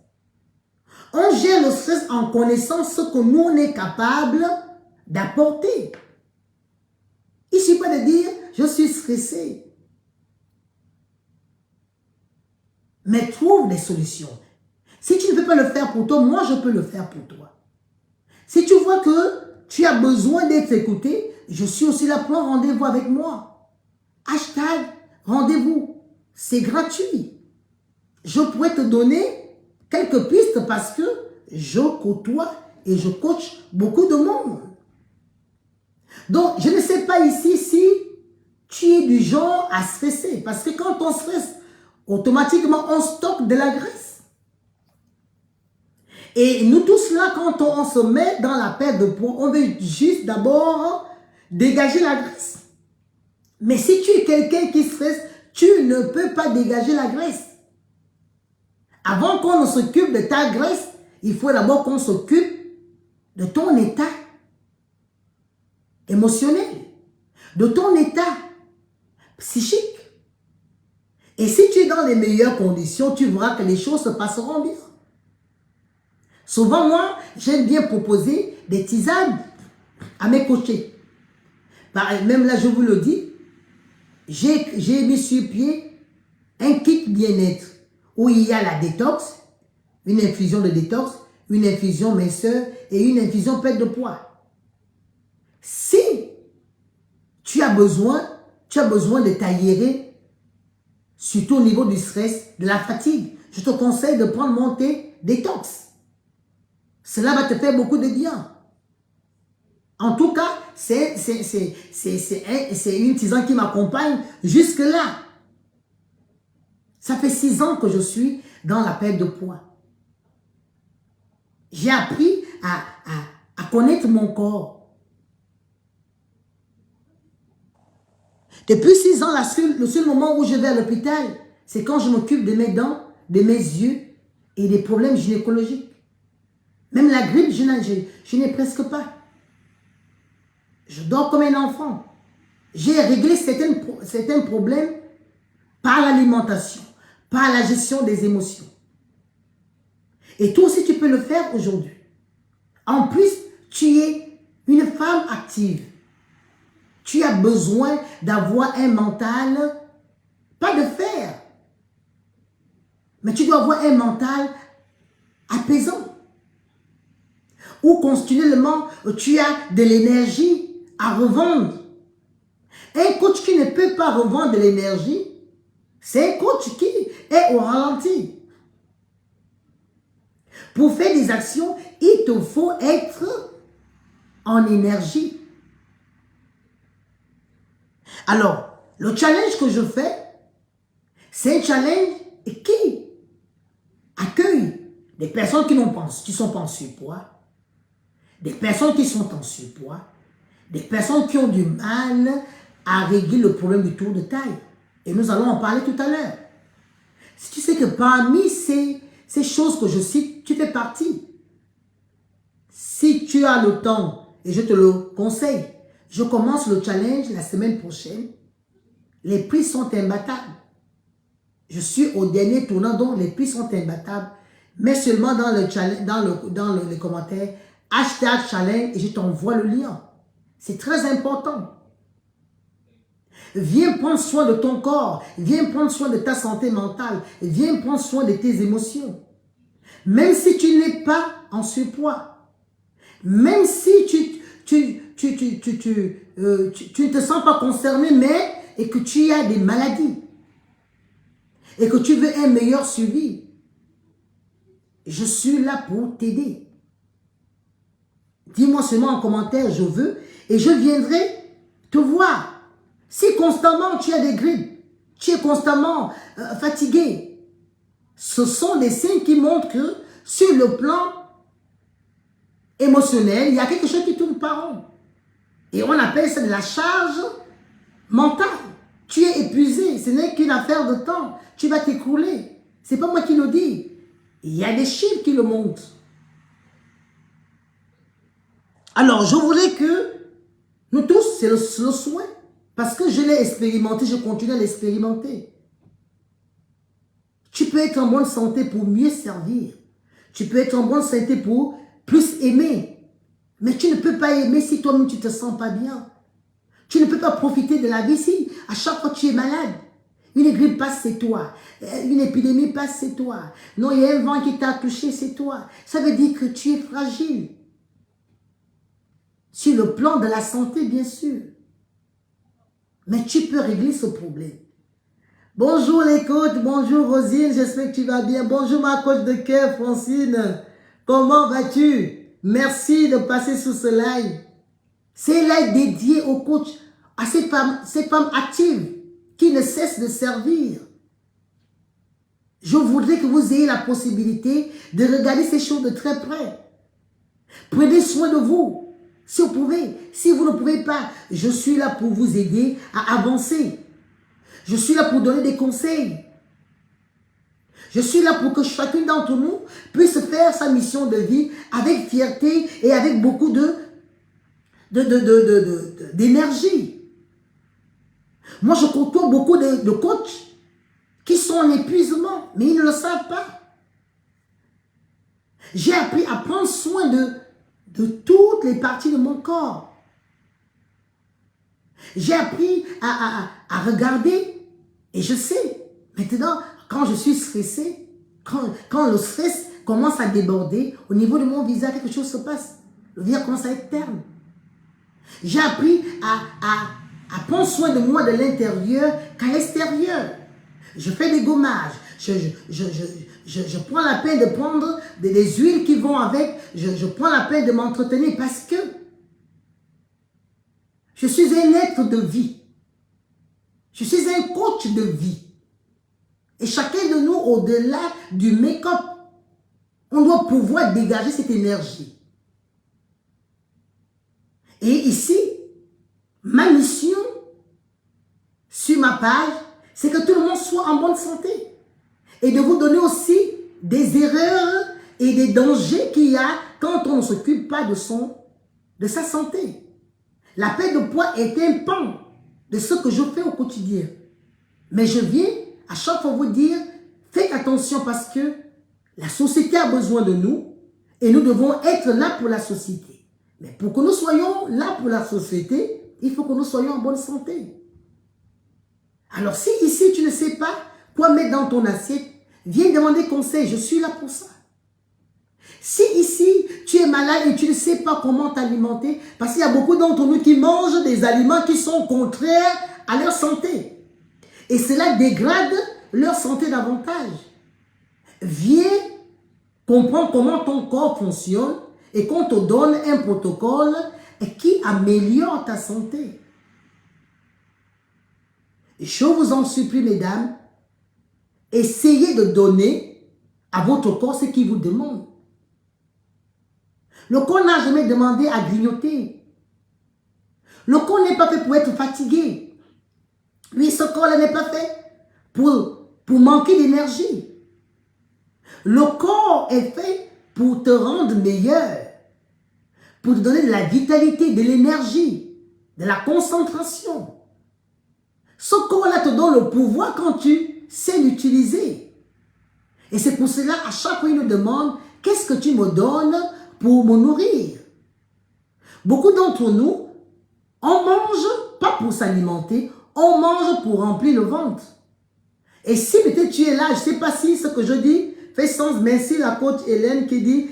On gère le stress en connaissant ce que nous on est capable d'apporter. Il ne suffit pas de dire « je suis stressé ». Mais trouve des solutions. Si tu ne peux pas le faire pour toi, moi je peux le faire pour toi. Si tu vois que tu as besoin d'être écouté, je suis aussi là pour un rendez-vous avec moi. Hashtag rendez-vous. C'est gratuit. Je pourrais te donner quelques pistes parce que je côtoie et je coach beaucoup de monde. Donc, je ne sais pas ici si tu es du genre à stresser. Parce que quand on stresse, automatiquement, on stocke de la graisse. Et nous tous là, quand on se met dans la perte de poids, on veut juste d'abord dégager la graisse. Mais si tu es quelqu'un qui stresse, tu ne peux pas dégager la graisse. Avant qu'on ne s'occupe de ta graisse, il faut d'abord qu'on s'occupe de ton état émotionnel, de ton état psychique. Et si tu es dans les meilleures conditions, tu verras que les choses se passeront bien. Souvent, moi, j'aime bien proposer des tisanes à mes coachés. Même là, je vous le dis, j'ai mis sur pied un kit bien-être où il y a la détox, une infusion de détox, une infusion minceur et une infusion perte de poids. Si tu as besoin de t'aérer, surtout au niveau du stress, de la fatigue, je te conseille de prendre mon thé détox. Cela va te faire beaucoup de bien. En tout cas, c'est une tisane qui m'accompagne jusque-là. Ça fait 6 ans que je suis dans la perte de poids. J'ai appris à connaître mon corps. Depuis 6 ans, le seul moment où je vais à l'hôpital, c'est quand je m'occupe de mes dents, de mes yeux et des problèmes gynécologiques. Même la grippe, je n'ai presque pas. Je dors comme un enfant. J'ai réglé certains problèmes par l'alimentation, par la gestion des émotions. Et toi aussi, tu peux le faire aujourd'hui. En plus, tu es une femme active. Tu as besoin d'avoir un mental, pas de fer, mais tu dois avoir un mental apaisant. Où continuellement, tu as de l'énergie à revendre. Un coach qui ne peut pas revendre de l'énergie, c'est un coach qui est au ralenti. Pour faire des actions, il te faut être en énergie. Alors, le challenge que je fais, c'est un challenge qui accueille des personnes qui sont pas en surpoids, des personnes qui sont en surpoids, des personnes qui ont du mal à régler le problème du tour de taille. Et nous allons en parler tout à l'heure. Si tu sais que parmi ces choses que je cite, tu fais partie. Si tu as le temps, et je te le conseille, je commence le challenge la semaine prochaine. Les prix sont imbattables. Je suis au dernier tournant, donc les prix sont imbattables. Mais seulement dans les commentaires, #challenge et je t'envoie le lien. C'est très important. Viens prendre soin de ton corps. Viens prendre soin de ta santé mentale. Viens prendre soin de tes émotions. Même si tu n'es pas en surpoids. Même si tu ne te sens pas concerné, et que tu as des maladies. Et que tu veux un meilleur suivi. Je suis là pour t'aider. Dis-moi seulement en commentaire, je veux, et je viendrai te voir. Si constamment tu as des grippes, tu es constamment fatigué, ce sont des signes qui montrent que sur le plan émotionnel, il y a quelque chose qui tourne pas rond. Et on appelle ça de la charge mentale. Tu es épuisé, ce n'est qu'une affaire de temps. Tu vas t'écrouler. Ce n'est pas moi qui le dis. Il y a des chiffres qui le montrent. Alors, je voudrais que nous tous, c'est le soin. Parce que je l'ai expérimenté, je continue à l'expérimenter. Tu peux être en bonne santé pour mieux servir. Tu peux être en bonne santé pour plus aimer. Mais tu ne peux pas aimer si toi-même tu ne te sens pas bien. Tu ne peux pas profiter de la vie si à chaque fois tu es malade. Une grippe passe, c'est toi. Une épidémie passe, c'est toi. Non, il y a un vent qui t'a touché, c'est toi. Ça veut dire que tu es fragile. Sur le plan de la santé, bien sûr. Mais tu peux régler ce problème. Bonjour les coachs, bonjour Rosine, j'espère que tu vas bien. Bonjour ma coach de cœur, Francine. Comment vas-tu? Merci de passer sur ce live. C'est live dédié aux coachs, à ces femmes actives qui ne cessent de servir. Je voudrais que vous ayez la possibilité de regarder ces choses de très près. Prenez soin de vous. Si vous pouvez, si vous ne pouvez pas, je suis là pour vous aider à avancer. Je suis là pour donner des conseils. Je suis là pour que chacun d'entre nous puisse faire sa mission de vie avec fierté et avec beaucoup d'énergie. Moi, je côtoie beaucoup de coachs qui sont en épuisement, mais ils ne le savent pas. J'ai appris à prendre soin de toutes les parties de mon corps. J'ai appris à regarder et je sais, maintenant, quand je suis stressé, quand le stress commence à déborder, au niveau de mon visage, quelque chose se passe. Le visage commence à être terne. J'ai appris à prendre soin de moi de l'intérieur qu'à l'extérieur. Je fais des gommages. Je prends la peine de prendre des huiles qui vont avec. Je prends la peine de m'entretenir parce que je suis un être de vie. Je suis un coach de vie. Et chacun de nous, au-delà du make-up, on doit pouvoir dégager cette énergie. Et ici, ma mission sur ma page, c'est que tout le monde soit en bonne santé. Et de vous donner aussi des erreurs et des dangers qu'il y a quand on ne s'occupe pas de sa santé. La perte de poids est un pan de ce que je fais au quotidien. Mais je viens à chaque fois vous dire, faites attention parce que la société a besoin de nous et nous devons être là pour la société. Mais pour que nous soyons là pour la société, il faut que nous soyons en bonne santé. Alors si ici tu ne sais pas quoi mettre dans ton assiette, viens demander conseil, je suis là pour ça. Si ici tu es malade et tu ne sais pas comment t'alimenter, parce qu'il y a beaucoup d'entre nous qui mangent des aliments qui sont contraires à leur santé. Et cela dégrade leur santé davantage. Viens comprendre comment ton corps fonctionne et qu'on te donne un protocole qui améliore ta santé. Je vous en supplie, mesdames, essayez de donner à votre corps ce qu'il vous demande. Le corps n'a jamais demandé à grignoter. Le corps n'est pas fait pour être fatigué. Oui, ce corps-là n'est pas fait pour manquer d'énergie. Le corps est fait pour te rendre meilleur, pour te donner de la vitalité, de l'énergie, de la concentration. Ce corps-là te donne le pouvoir quand tu sais l'utiliser. Et c'est pour cela, à chaque fois, il nous demande, qu'est-ce que tu me donnes pour me nourrir? Beaucoup d'entre nous, on mange pas pour s'alimenter, on mange pour remplir le ventre. Et si peut-être tu es là, je ne sais pas si ce que je dis fait sens. Merci la coach Hélène qui dit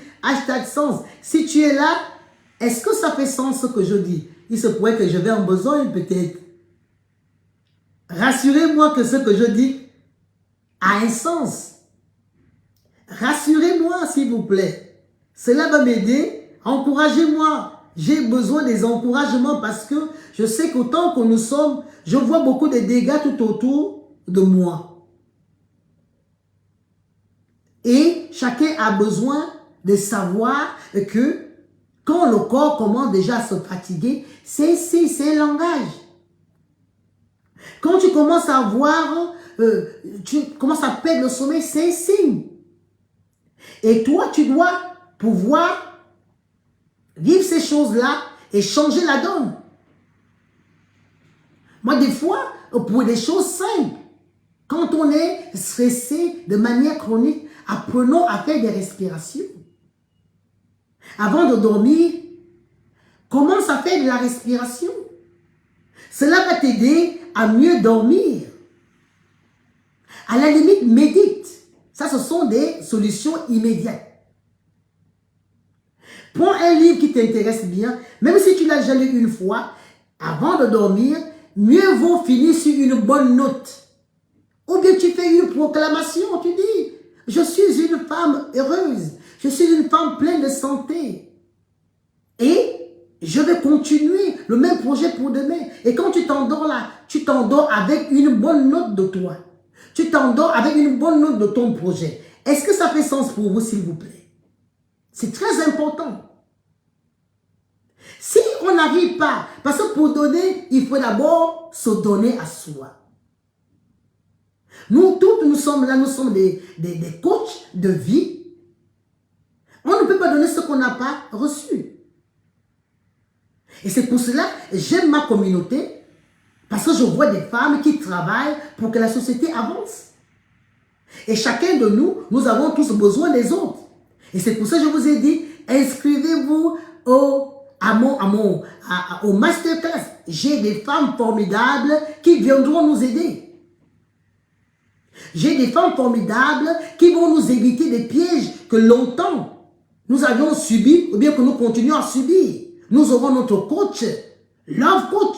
#sens. Si tu es là, est-ce que ça fait sens ce que je dis? Il se pourrait que je vais en besoin peut-être. Rassurez-moi que ce que je dis a un sens. Rassurez-moi s'il vous plaît. Cela va m'aider. Encouragez-moi. J'ai besoin des encouragements parce que je sais qu'autant que nous sommes, je vois beaucoup de dégâts tout autour de moi. Et chacun a besoin de savoir que quand le corps commence déjà à se fatiguer, c'est un langage. Quand tu commences à avoir tu commences à perdre le sommeil, c'est un signe. Et toi, tu dois pouvoir vivre ces choses-là et changer la donne. Moi, des fois, pour des choses simples, quand on est stressé de manière chronique, apprenons à faire des respirations. Avant de dormir, commence à faire de la respiration. Cela va t'aider à mieux dormir. À la limite, médite. Ça, ce sont des solutions immédiates. Prends un livre qui t'intéresse bien, même si tu l'as déjà lu une fois, avant de dormir, mieux vaut finir sur une bonne note. Ou bien tu fais une proclamation, tu dis, je suis une femme heureuse, je suis une femme pleine de santé. Et je vais continuer le même projet pour demain. Et quand tu t'endors là, tu t'endors avec une bonne note de toi. Tu t'endors avec une bonne note de ton projet. Est-ce que ça fait sens pour vous, s'il vous plaît? C'est très important. Si on n'arrive pas, parce que pour donner, il faut d'abord se donner à soi. Nous tous, nous sommes là, nous sommes des coachs de vie. On ne peut pas donner ce qu'on n'a pas reçu. Et c'est pour cela que j'aime ma communauté, parce que je vois des femmes qui travaillent pour que la société avance. Et chacun de nous, nous avons tous besoin des autres. Et c'est pour ça que je vous ai dit, inscrivez-vous au masterclass. J'ai des femmes formidables qui viendront nous aider. J'ai des femmes formidables qui vont nous éviter des pièges que longtemps nous avions subis ou bien que nous continuons à subir. Nous aurons notre coach, Love Coach.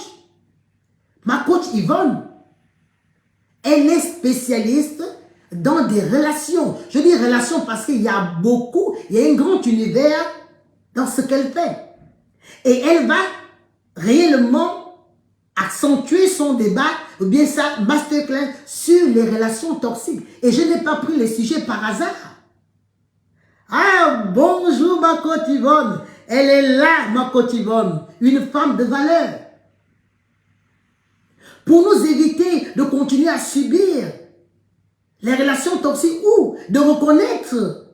Ma coach Yvonne, elle est spécialiste dans des relations. Je dis relations parce qu'il y a beaucoup, il y a un grand univers dans ce qu'elle fait. Et elle va réellement accentuer son débat ou bien sa masterclass sur les relations toxiques. Et je n'ai pas pris les sujets par hasard. Ah, bonjour ma coach Yvonne. Elle est là, ma coach Yvonne, une femme de valeur. Pour nous éviter de continuer à subir les relations toxiques ou de reconnaître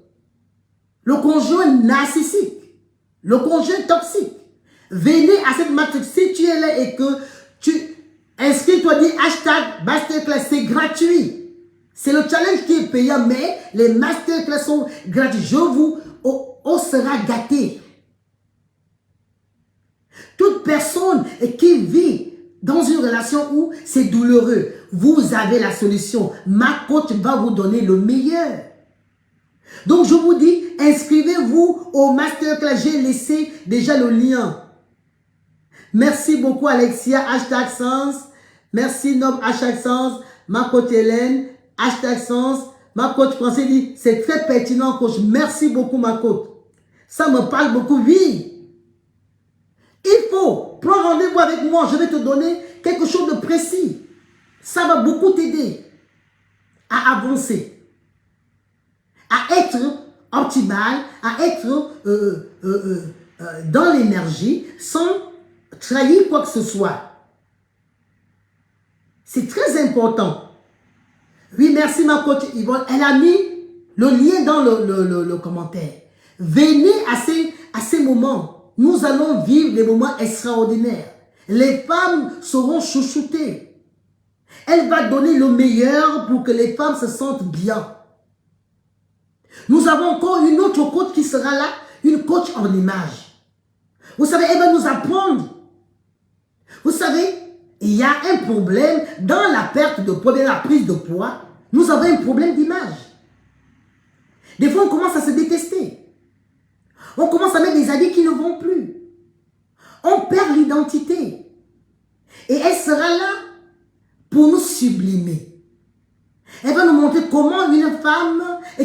le conjoint narcissique, le conjoint toxique. Venez à cette masterclass, si tu es là et que tu inscris-toi, dis hashtag masterclass, c'est gratuit. C'est le challenge qui est payant, mais les masterclass sont gratuits. Je vous, on sera gâté. Toute personne qui vit dans une relation où c'est douloureux, vous avez la solution. Ma coach va vous donner le meilleur. Donc je vous dis, inscrivez-vous au masterclass. J'ai laissé déjà le lien. Merci beaucoup Alexia, hashtag sens. Merci Nob, hashtag sens. Ma coach Hélène, hashtag sens. Ma coach Français dit, c'est très pertinent coach. Merci beaucoup ma coach. Ça me parle beaucoup, oui. Il faut prendre rendez-vous avec moi. Je vais te donner quelque chose de précis. Ça va beaucoup t'aider à avancer, à être optimal, à être dans l'énergie sans trahir quoi que ce soit. C'est très important. Oui, merci ma coach Yvonne. Elle a mis le lien dans le commentaire. Venez à ces moments. Nous allons vivre des moments extraordinaires. Les femmes seront chouchoutées. Elle va donner le meilleur pour que les femmes se sentent bien. Nous avons encore une autre coach qui sera là, une coach en image. Vous savez, elle va nous apprendre. Vous savez, il y a un problème dans la perte de poids, dans la prise de poids. Nous avons un problème d'image. Des fois, on commence à se détester. On commence à mettre des habits qui ne vont plus. On perd l'identité. Et elle sera là pour nous sublimer. Elle va nous montrer comment une femme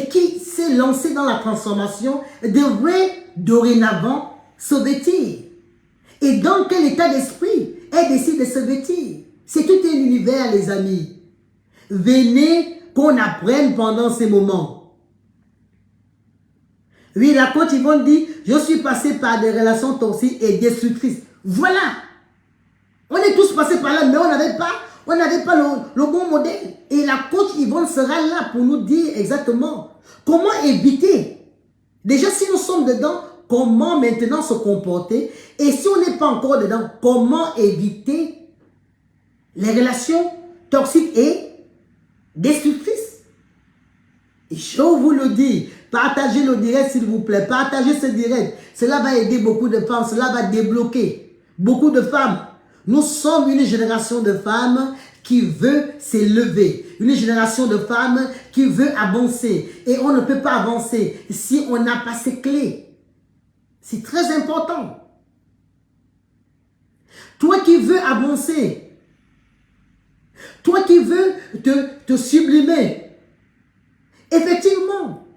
qui s'est lancée dans la transformation devrait dorénavant se vêtir. Et dans quel état d'esprit elle décide de se vêtir. C'est tout un univers, les amis. Venez qu'on apprenne pendant ces moments. Oui, la coach Yvonne dit, je suis passée par des relations toxiques et destructrices. Voilà. On est tous passés par là, mais on n'avait pas On n'avait pas le bon modèle. Et la coach Yvonne sera là pour nous dire exactement comment éviter. Déjà, si nous sommes dedans, comment maintenant se comporter. Et si on n'est pas encore dedans, comment éviter les relations toxiques et destructrices. Et je vous le dis, partagez le direct s'il vous plaît, partagez ce direct. Cela va aider beaucoup de femmes, cela va débloquer beaucoup de femmes. Nous sommes une génération de femmes qui veut s'élever, une génération de femmes qui veut avancer. Et on ne peut pas avancer si on n'a pas ces clés. C'est très important. Toi qui veux avancer, toi qui veux te sublimer, effectivement,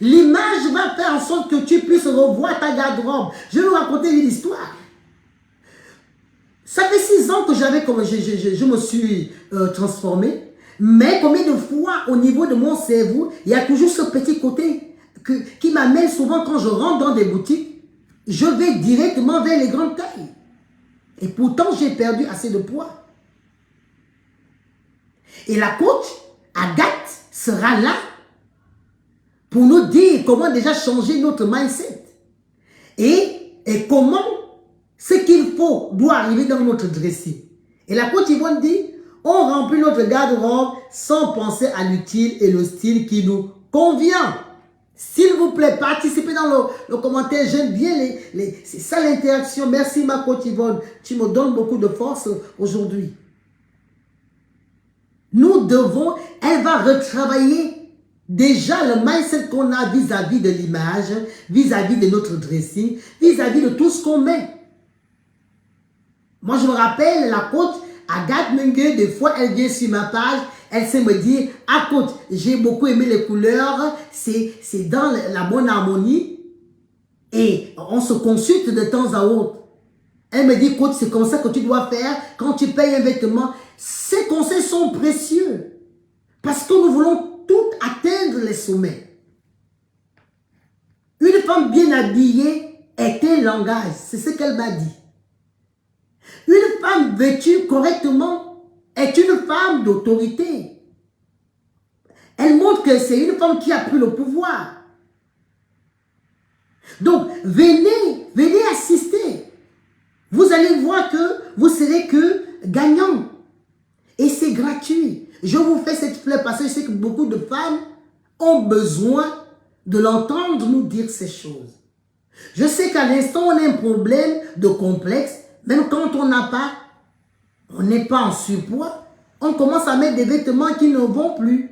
l'image va faire en sorte que tu puisses revoir ta garde-robe. Je vais vous raconter une histoire. Ça fait 6 ans que je me suis transformée. Mais combien de fois au niveau de mon cerveau, il y a toujours ce petit côté qui m'amène souvent quand je rentre dans des boutiques. Je vais directement vers les grandes tailles. Et pourtant, j'ai perdu assez de poids. Et la coach, Agathe, sera là pour nous dire comment déjà changer notre mindset. Et comment ce qu'il faut doit arriver dans notre dressing. Et la coach Yvonne dit, on remplit notre garde-robe sans penser à l'utile et le style qui nous convient. S'il vous plaît, participez dans le commentaire. J'aime bien c'est ça l'interaction. Merci ma coach Yvonne. Tu me donnes beaucoup de force aujourd'hui. Nous devons, elle va retravailler déjà le mindset qu'on a vis-à-vis de l'image, vis-à-vis de notre dressing, vis-à-vis de tout ce qu'on met. Moi, je me rappelle, la coach Agathe Mengue, des fois, elle vient sur ma page, elle sait me dire, ah coach, j'ai beaucoup aimé les couleurs, c'est dans la bonne harmonie, et on se consulte de temps à autre. Elle me dit, coach, c'est comme ça que tu dois faire quand tu payes un vêtement. Ces conseils sont précieux, parce que nous voulons tout atteindre les sommets. Une femme bien habillée est un langage, c'est ce qu'elle m'a dit. Une femme vêtue correctement est une femme d'autorité. Elle montre que c'est une femme qui a pris le pouvoir. Donc, venez assister. Vous allez voir que vous serez que gagnant. Et c'est gratuit. Je vous fais cette fleur parce que je sais que beaucoup de femmes ont besoin de l'entendre nous dire ces choses. Je sais qu'à l'instant, on a un problème de complexe. Même quand on n'a pas, on n'est pas en surpoids, on commence à mettre des vêtements qui ne vont plus.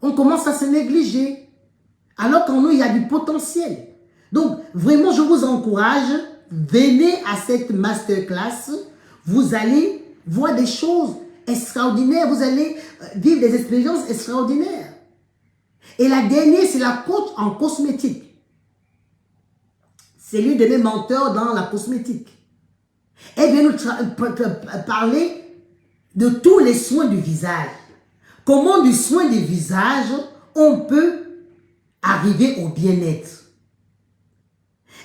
On commence à se négliger. Alors qu'en nous, il y a du potentiel. Donc, vraiment, je vous encourage, venez à cette masterclass. Vous allez voir des choses extraordinaires. Vous allez vivre des expériences extraordinaires. Et la dernière, c'est la coach en cosmétique. C'est l'une de mes mentors dans la cosmétique. Elle vient nous parler de tous les soins du visage. Comment du soin du visage, on peut arriver au bien-être.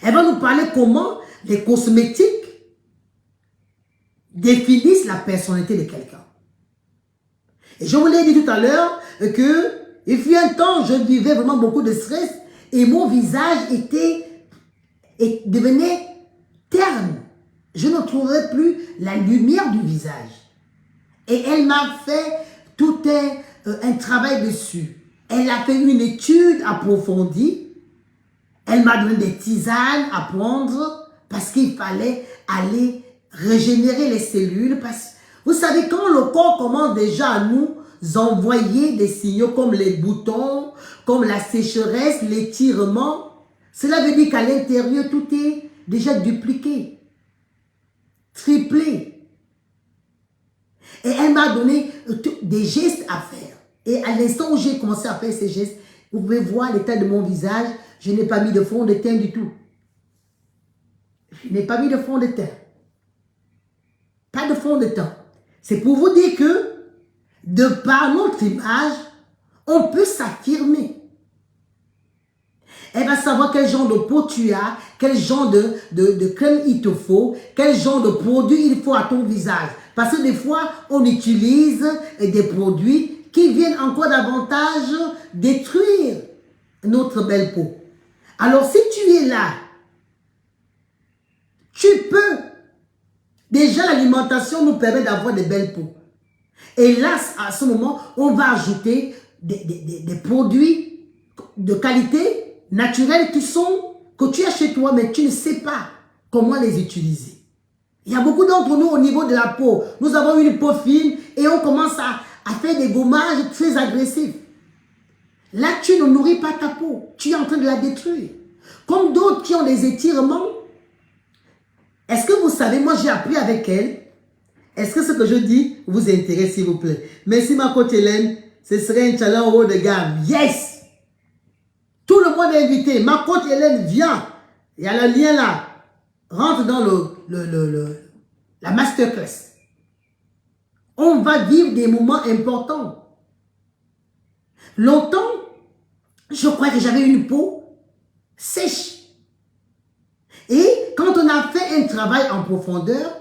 Elle va nous parler comment les cosmétiques définissent la personnalité de quelqu'un. Et je vous l'ai dit tout à l'heure que il fut un temps, je vivais vraiment beaucoup de stress et mon visage devenait terne. Je ne trouvais plus la lumière du visage. Et elle m'a fait tout un travail dessus. Elle a fait une étude approfondie. Elle m'a donné des tisanes à prendre parce qu'il fallait aller régénérer les cellules. Vous savez, quand le corps commence déjà à nous envoyer des signaux comme les boutons, comme la sécheresse, l'étirement, cela veut dire qu'à l'intérieur, tout est déjà dupliqué. Triplé. Et elle m'a donné des gestes à faire. Et à l'instant où j'ai commencé à faire ces gestes, vous pouvez voir l'état de mon visage. Je n'ai pas mis de fond de teint du tout. Je n'ai pas mis de fond de teint. Pas de fond de teint. C'est pour vous dire que, de par notre image, on peut s'affirmer. Elle va savoir quel genre de peau tu as, quel genre de crème il te faut, quel genre de produit il faut à ton visage. Parce que des fois, on utilise des produits qui viennent encore davantage détruire notre belle peau. Alors, si tu es là, tu peux. Déjà, l'alimentation nous permet d'avoir des belles peaux. Et là, à ce moment, on va ajouter des produits de qualité naturelle que tu as chez toi, mais tu ne sais pas comment les utiliser. Il y a beaucoup d'entre nous au niveau de la peau. Nous avons une peau fine et on commence à faire des gommages très agressifs. Là, tu ne nourris pas ta peau. Tu es en train de la détruire. Comme d'autres qui ont des étirements. Est-ce que vous savez, moi j'ai appris avec elle. Est-ce que ce que je dis vous intéresse, s'il vous plaît? Merci ma coach Hélène. Ce serait un challenge haut de gamme. Yes! Tout le monde est invité. Ma coach Hélène, viens. Il y a le lien là. Rentre dans la masterclass. On va vivre des moments importants. Longtemps, je crois que j'avais une peau sèche. Et quand on a fait un travail en profondeur,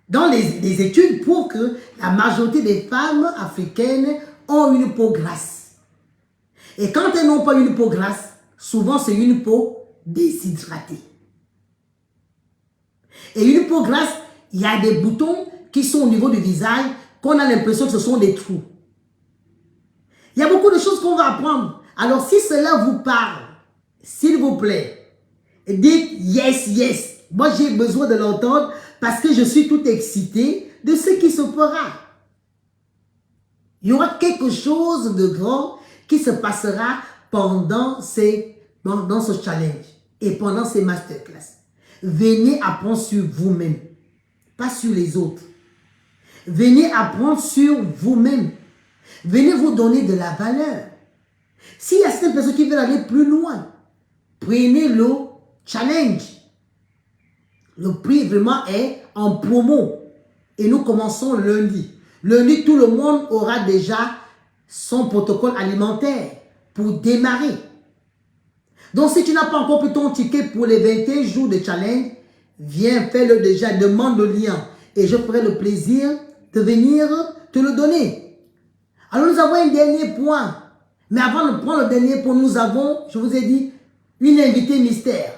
dans les études prouvent que la majorité des femmes africaines ont une peau grasse. Et quand elles n'ont pas une peau grasse, souvent c'est une peau déshydratée. Et une peau grasse, il y a des boutons qui sont au niveau du visage qu'on a l'impression que ce sont des trous. Il y a beaucoup de choses qu'on va apprendre. Alors si cela vous parle, s'il vous plaît, dites yes, yes. Moi j'ai besoin de l'entendre parce que je suis tout excité de ce qui se fera. Il y aura quelque chose de grand qui se passera pendant dans ce challenge et pendant ces masterclass. Venez apprendre sur vous-même, pas sur les autres. Venez apprendre sur vous-même. Venez vous donner de la valeur. S'il y a certaines personnes qui veulent aller plus loin, prenez le challenge. Le prix vraiment est en promo. Et nous commençons lundi. Lundi, tout le monde aura déjà son protocole alimentaire pour démarrer. Donc, si tu n'as pas encore pris ton ticket pour les 21 jours de challenge, viens, fais-le déjà, demande le lien. Et je ferai le plaisir de venir te le donner. Alors, nous avons un dernier point. Mais avant de prendre le dernier point, nous avons, je vous ai dit, une invitée mystère.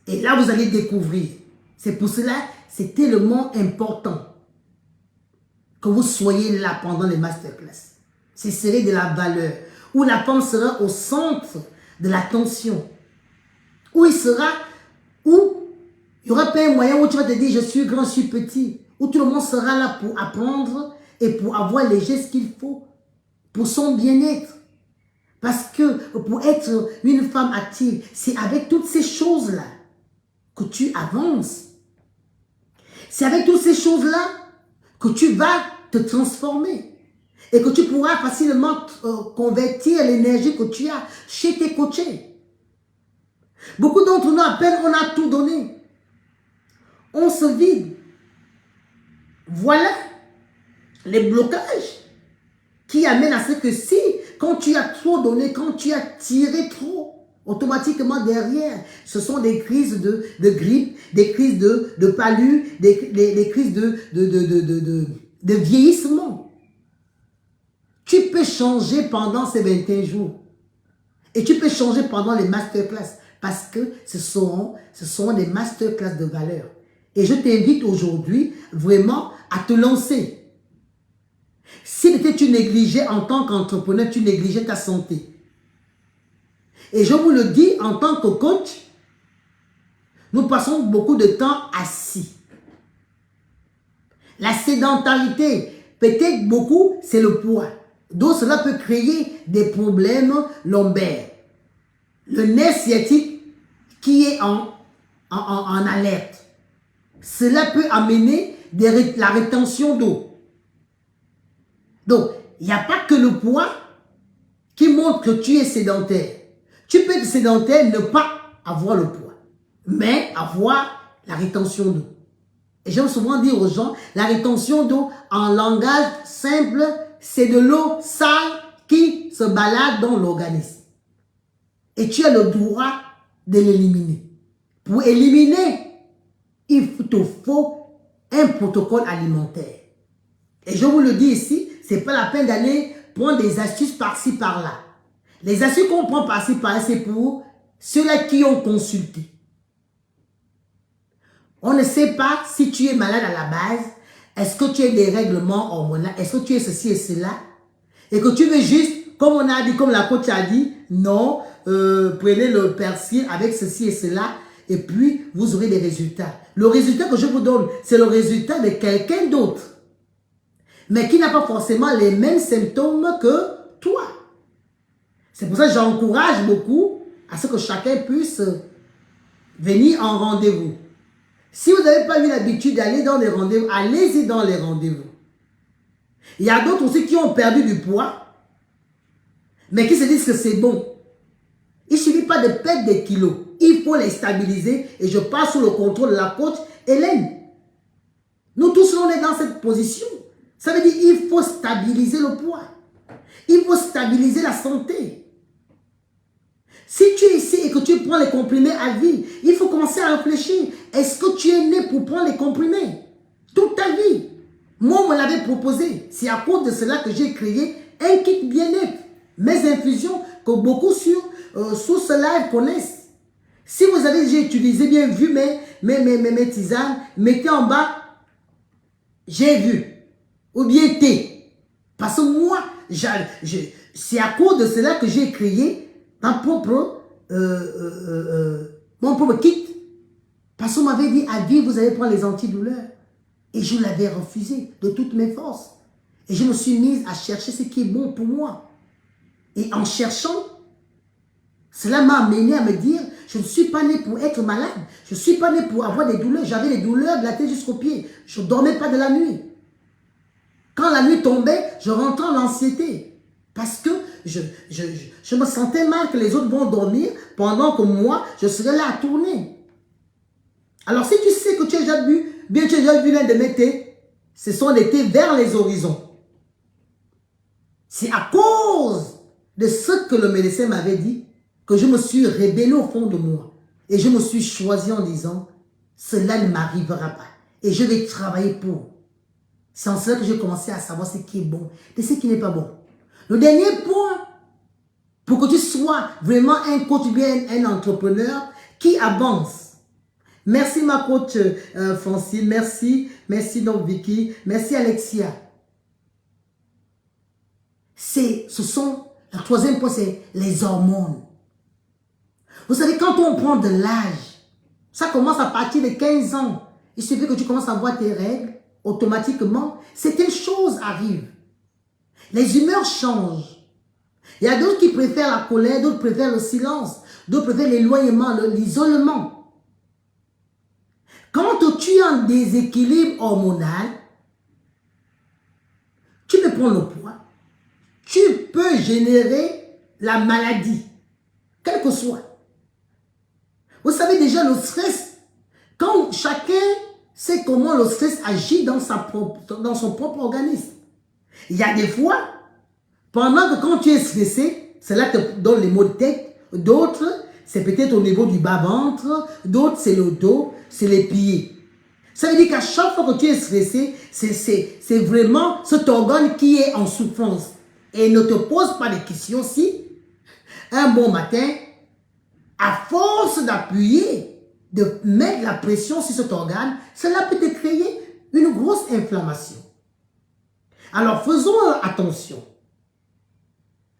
Et là, vous allez découvrir. C'est pour cela, c'est tellement important que vous soyez là pendant les masterclass. Ce serait de la valeur. Où la femme sera au centre de l'attention. Où il n'y aura pas un moyen où tu vas te dire je suis grand, je suis petit. Où tout le monde sera là pour apprendre et pour avoir les gestes qu'il faut pour son bien-être. Parce que pour être une femme active, c'est avec toutes ces choses-là que tu avances. C'est avec toutes ces choses-là que tu vas te transformer. Et que tu pourras facilement convertir l'énergie que tu as chez tes coachés. Beaucoup d'entre nous, à peine on a tout donné. On se vide. Voilà les blocages qui amènent à ce que si, quand tu as trop donné, quand tu as tiré trop, automatiquement derrière, ce sont des crises de grippe, des crises de palud, des crises de vieillissement. Tu peux changer pendant ces 21 jours. Et tu peux changer pendant les masterclass. Parce que ce sont des masterclass de valeur. Et je t'invite aujourd'hui vraiment à te lancer. Si tu négligeais en tant qu'entrepreneur, tu négligeais ta santé. Et je vous le dis, en tant que coach, nous passons beaucoup de temps assis. La sédentarité, peut-être beaucoup, c'est le poids. Donc cela peut créer des problèmes lombaires. Le nerf sciatique qui est en alerte. Cela peut amener la rétention d'eau. Donc, il n'y a pas que le poids qui montre que tu es sédentaire. Tu peux être sédentaire, ne pas avoir le poids, mais avoir la rétention d'eau. Et j'aime souvent dire aux gens, la rétention d'eau, en langage simple, c'est de l'eau sale qui se balade dans l'organisme. Et tu as le droit de l'éliminer. Pour éliminer, il te faut un protocole alimentaire. Et je vous le dis ici, ce n'est pas la peine d'aller prendre des astuces par-ci, par-là. Les astuces qu'on prend par-ci, par-là, c'est pour ceux-là qui ont consulté. On ne sait pas si tu es malade à la base, est-ce que tu as des règlements hormonaux, est-ce que tu es ceci et cela, et que tu veux juste, comme on a dit, comme la coach a dit, non, prenez le persil avec ceci et cela, et puis vous aurez des résultats. Le résultat que je vous donne, c'est le résultat de quelqu'un d'autre, mais qui n'a pas forcément les mêmes symptômes que toi. C'est pour ça que j'encourage beaucoup à ce que chacun puisse venir en rendez-vous. Si vous n'avez pas eu l'habitude d'aller dans les rendez-vous, allez-y dans les rendez-vous. Il y a d'autres aussi qui ont perdu du poids, mais qui se disent que c'est bon. Il ne suffit pas de perdre des kilos. Il faut les stabiliser. Et je passe sous le contrôle de la coach Hélène. Nous tous, on est dans cette position. Ça veut dire qu'il faut stabiliser le poids. Il faut stabiliser la santé. Si tu es ici et que tu prends les comprimés à vie, il faut commencer à réfléchir. Est-ce que tu es né pour prendre les comprimés toute ta vie? Moi, on me l'avait proposé. C'est à cause de cela que j'ai créé un kit bien-être. Mes infusions que beaucoup sous ce live connaissent. Si vous avez déjà utilisé, bien vu mes tisanes, mettez en bas, j'ai vu. Ou bien thé. Parce que moi, c'est à cause de cela que j'ai créé mon propre kit. Parce qu'on m'avait dit, à vie, vous allez prendre les antidouleurs. Et je l'avais refusé de toutes mes forces. Et je me suis mise à chercher ce qui est bon pour moi. Et en cherchant, cela m'a amené à me dire, je ne suis pas né pour être malade. Je ne suis pas né pour avoir des douleurs. J'avais des douleurs de la tête jusqu'aux pieds. Je ne dormais pas de la nuit. Quand la nuit tombait, je rentrais en anxiété. Parce que je me sentais mal que les autres vont dormir pendant que moi, je serais là à tourner. Alors si tu sais que tu as déjà bu, bien tu as déjà vu l'un de mes thés, ce sont des thés vers les horizons. C'est à cause de ce que le médecin m'avait dit que je me suis rébellé au fond de moi. Et je me suis choisi en disant, cela ne m'arrivera pas. Et je vais travailler pour. C'est en cela que j'ai commencé à savoir ce qui est bon et ce qui n'est pas bon. Le dernier point, pour que tu sois vraiment un coach, bien un entrepreneur qui avance. Merci ma coach Francine, merci donc Vicky, merci Alexia. Le troisième point, c'est les hormones. Vous savez, quand on prend de l'âge, ça commence à partir de 15 ans. Il suffit que tu commences à voir tes règles, automatiquement, certaines choses arrivent. Les humeurs changent. Il y a d'autres qui préfèrent la colère, d'autres préfèrent le silence, d'autres préfèrent l'éloignement, l'isolement. Quand tu es en déséquilibre hormonal, tu peux prendre le poids, tu peux générer la maladie, quel que soit. Vous savez déjà le stress, quand chacun sait comment le stress agit dans son propre organisme. Il y a des fois, pendant que quand tu es stressé, cela te donne les maux de tête. D'autres, c'est peut-être au niveau du bas-ventre. D'autres, c'est le dos, c'est les pieds. Ça veut dire qu'à chaque fois que tu es stressé, c'est vraiment cet organe qui est en souffrance. Et ne te pose pas de questions si, un bon matin, à force d'appuyer, de mettre la pression sur cet organe, cela peut te créer une grosse inflammation. Alors, faisons attention.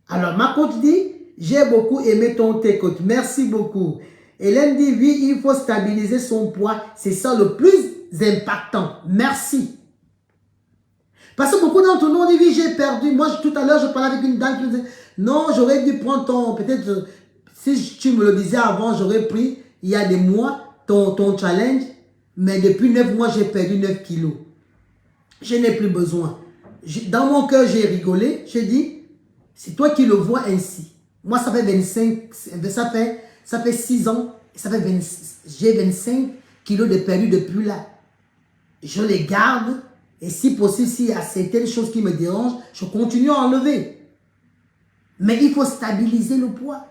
Alors, ma coach dit, j'ai beaucoup aimé ton thé, coach. Merci beaucoup. Hélène dit, oui, il faut stabiliser son poids. C'est ça le plus impactant. Merci. Parce que beaucoup d'entre nous ont dit, oui, j'ai perdu. Moi, tout à l'heure, je parlais avec une dame qui me disait, non, j'aurais dû prendre ton, peut-être, si tu me le disais avant, j'aurais pris, il y a des mois, ton challenge. Mais depuis 9 mois, j'ai perdu 9 kilos. Je n'ai plus besoin. Dans mon cœur, j'ai rigolé. J'ai dit, c'est toi qui le vois ainsi. Moi, ça fait 6 ans. J'ai 25 kilos de perdu depuis là. Je les garde. Et si possible, s'il y a certaines choses qui me dérangent, je continue à enlever. Mais il faut stabiliser le poids.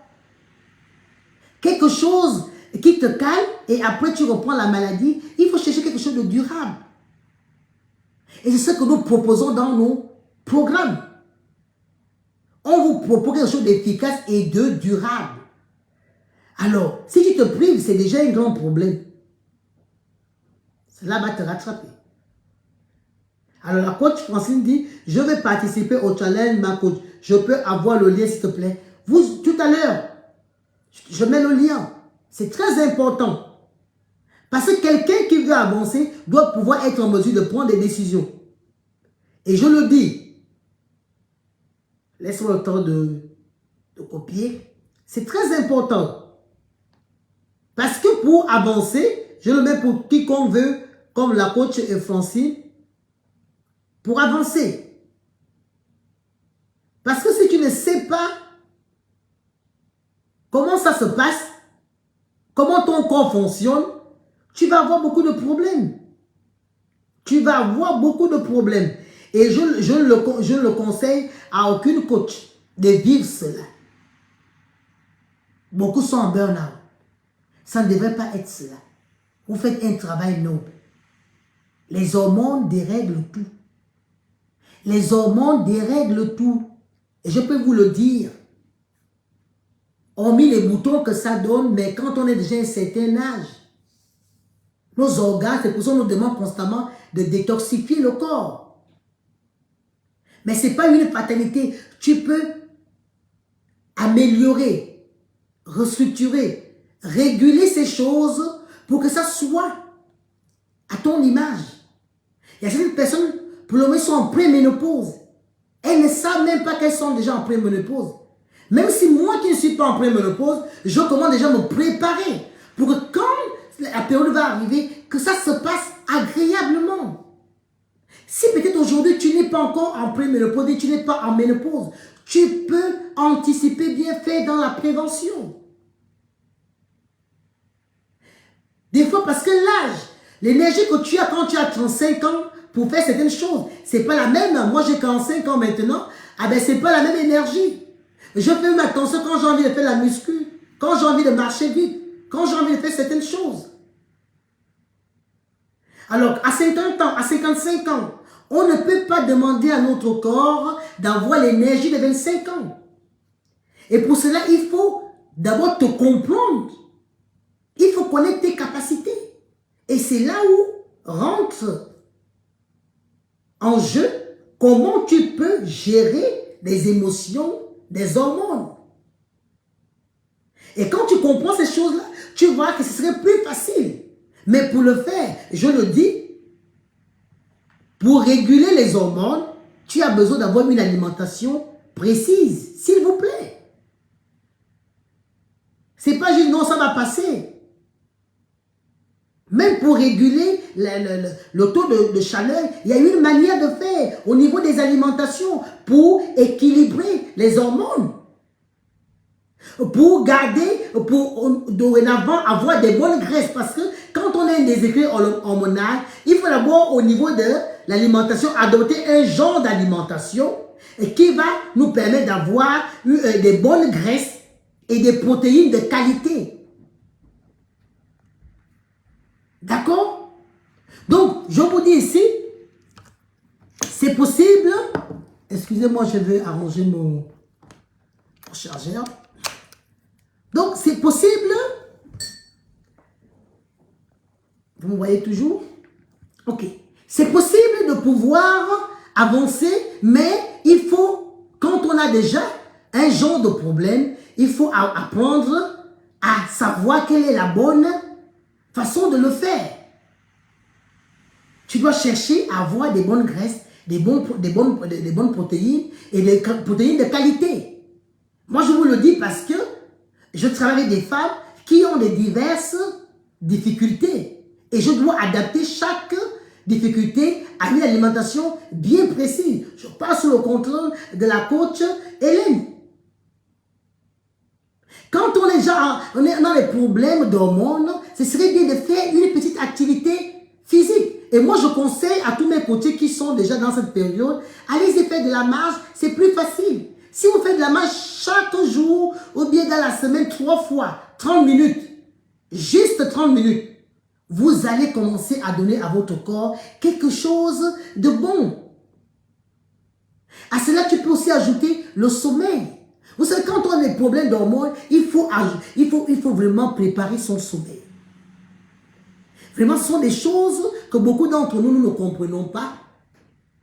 Quelque chose qui te calme et après tu reprends la maladie, il faut chercher quelque chose de durable. Et c'est ce que nous proposons dans nos programmes. On vous propose quelque chose d'efficace et de durable. Alors, si tu te prives, c'est déjà un grand problème. Cela va te rattraper. Alors, la coach Francine dit, je vais participer au challenge, ma coach. Je peux avoir le lien, s'il te plaît. Vous, tout à l'heure, je mets le lien. C'est très important. Parce que quelqu'un qui veut avancer doit pouvoir être en mesure de prendre des décisions. Et je le dis, laisse-moi le temps de copier. C'est très important. Parce que pour avancer, je le mets pour quiconque veut, comme la coach Francine, pour avancer. Parce que si tu ne sais pas comment ça se passe, comment ton corps fonctionne, tu vas avoir beaucoup de problèmes. Tu vas avoir beaucoup de problèmes. Et je ne le conseille à aucune coach de vivre cela. Beaucoup sont en burn-out. Ça ne devrait pas être cela. Vous faites un travail noble. Les hormones dérèglent tout. Les hormones dérèglent tout. Et je peux vous le dire. Hormis les boutons que ça donne, mais quand on est déjà à un certain âge, nos organes, c'est pour ça qu'on nous demande constamment de détoxifier le corps. Mais ce n'est pas une fatalité. Tu peux améliorer, restructurer, réguler ces choses pour que ça soit à ton image. Il y a certaines personnes, pour le moment, sont en préménopause. Elles ne savent même pas qu'elles sont déjà en préménopause. Même si moi qui ne suis pas en préménopause, je commence déjà à me préparer pour que quand la période va arriver, que ça se passe agréablement. Si peut-être aujourd'hui tu n'es pas encore en préménopause et tu n'es pas en ménopause, tu peux anticiper bien fait dans la prévention. Des fois parce que l'âge, l'énergie que tu as quand tu as 35 ans pour faire certaines choses, c'est pas la même. Moi j'ai 45 ans maintenant, ah ben c'est pas la même énergie. Je fais ma attention quand j'ai envie de faire la muscu, quand j'ai envie de marcher vite, quand j'ai envie de faire certaines choses. Alors, à 50 ans, à 55 ans, on ne peut pas demander à notre corps d'avoir l'énergie de 25 ans. Et pour cela, il faut d'abord te comprendre. Il faut connaître tes capacités. Et c'est là où rentre en jeu comment tu peux gérer les émotions, des hormones. Et quand tu comprends ces choses-là, tu vois que ce serait plus facile. Mais pour le faire, je le dis, pour réguler les hormones, tu as besoin d'avoir une alimentation précise, s'il vous plaît. C'est pas juste non, ça va passer. Même pour réguler le taux de chaleur, il y a une manière de faire au niveau des alimentations pour équilibrer les hormones. Pour garder, pour dorénavant avoir des bonnes graisses. Parce que quand on a un déséquilibre hormonal, il faut d'abord au niveau de l'alimentation adopter un genre d'alimentation qui va nous permettre d'avoir des bonnes graisses et des protéines de qualité. D'accord? Donc, je vous dis ici, c'est possible. Excusez-moi, je vais arranger mon chargeur. Donc, c'est possible. Vous me voyez toujours? Ok. C'est possible de pouvoir avancer, mais il faut, quand on a déjà un genre de problème, il faut apprendre à savoir quelle est la bonne façon de le faire. Tu dois chercher à avoir des bonnes graisses, des bonnes protéines et des protéines de qualité. Moi, je vous le dis parce que je travaille avec des femmes qui ont des diverses difficultés. Et je dois adapter chaque difficulté à une alimentation bien précise. Je passe sous le contrôle de la coach Hélène. Quand on est dans les problèmes d'hormones, ce serait bien de faire une petite activité physique. Et moi, je conseille à tous mes coachés qui sont déjà dans cette période, allez-y faire de la marche, c'est plus facile. Si vous faites de la marche chaque jour ou bien dans la semaine 3 fois, 30 minutes, juste 30 minutes, vous allez commencer à donner à votre corps quelque chose de bon. À cela, tu peux aussi ajouter le sommeil. Vous savez, quand on a des problèmes d'hormones, il faut vraiment préparer son sommeil. Vraiment, ce sont des choses que beaucoup d'entre nous, nous ne comprenons pas,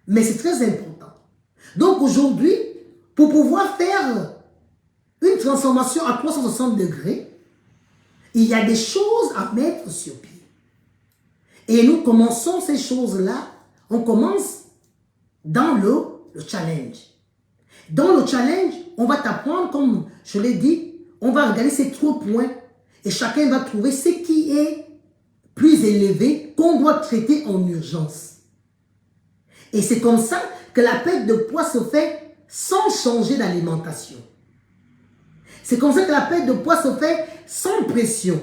mais c'est très important. Donc aujourd'hui, pour pouvoir faire une transformation à 360 degrés, il y a des choses à mettre sur pied. Et nous commençons ces choses-là, on commence dans le challenge. Dans le challenge, on va t'apprendre, comme je l'ai dit, on va regarder ces 3 points et chacun va trouver ce qui est plus élevé qu'on doit traiter en urgence. Et c'est comme ça que la perte de poids se fait sans changer d'alimentation. C'est comme ça que la perte de poids se fait sans pression,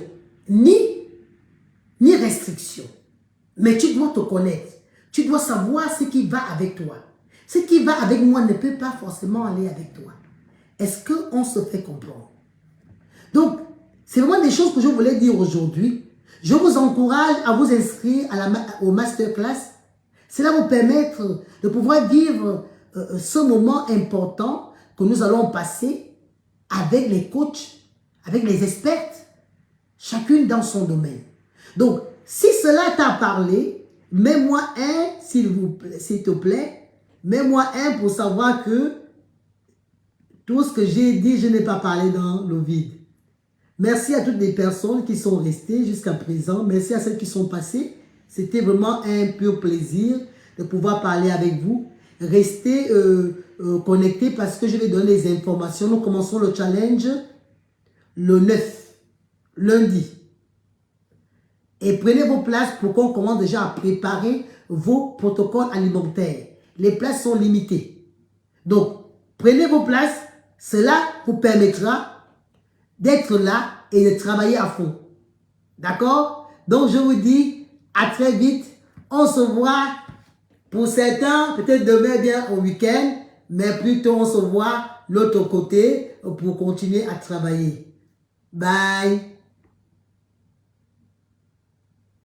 ni restriction. Mais tu dois te connaître. Tu dois savoir ce qui va avec toi. Ce qui va avec moi ne peut pas forcément aller avec toi. Est-ce qu'on se fait comprendre? Donc, c'est vraiment des choses que je voulais dire aujourd'hui. Je vous encourage à vous inscrire au masterclass. Cela va vous permettre de pouvoir vivre ce moment important que nous allons passer avec les coachs, avec les expertes, chacune dans son domaine. Donc, si cela t'a parlé, mets-moi un, s'il te plaît, mets-moi un pour savoir que tout ce que j'ai dit, je n'ai pas parlé dans le vide. Merci à toutes les personnes qui sont restées jusqu'à présent. Merci à celles qui sont passées. C'était vraiment un pur plaisir de pouvoir parler avec vous. Restez connectés parce que je vais donner les informations. Nous commençons le challenge le 9, lundi. Et prenez vos places pour qu'on commence déjà à préparer vos protocoles alimentaires. Les places sont limitées. Donc, prenez vos places. Cela vous permettra d'être là et de travailler à fond. D'accord? Donc, je vous dis à très vite. On se voit pour certains, peut-être demain, bien au week-end, mais plutôt on se voit l'autre côté pour continuer à travailler. Bye!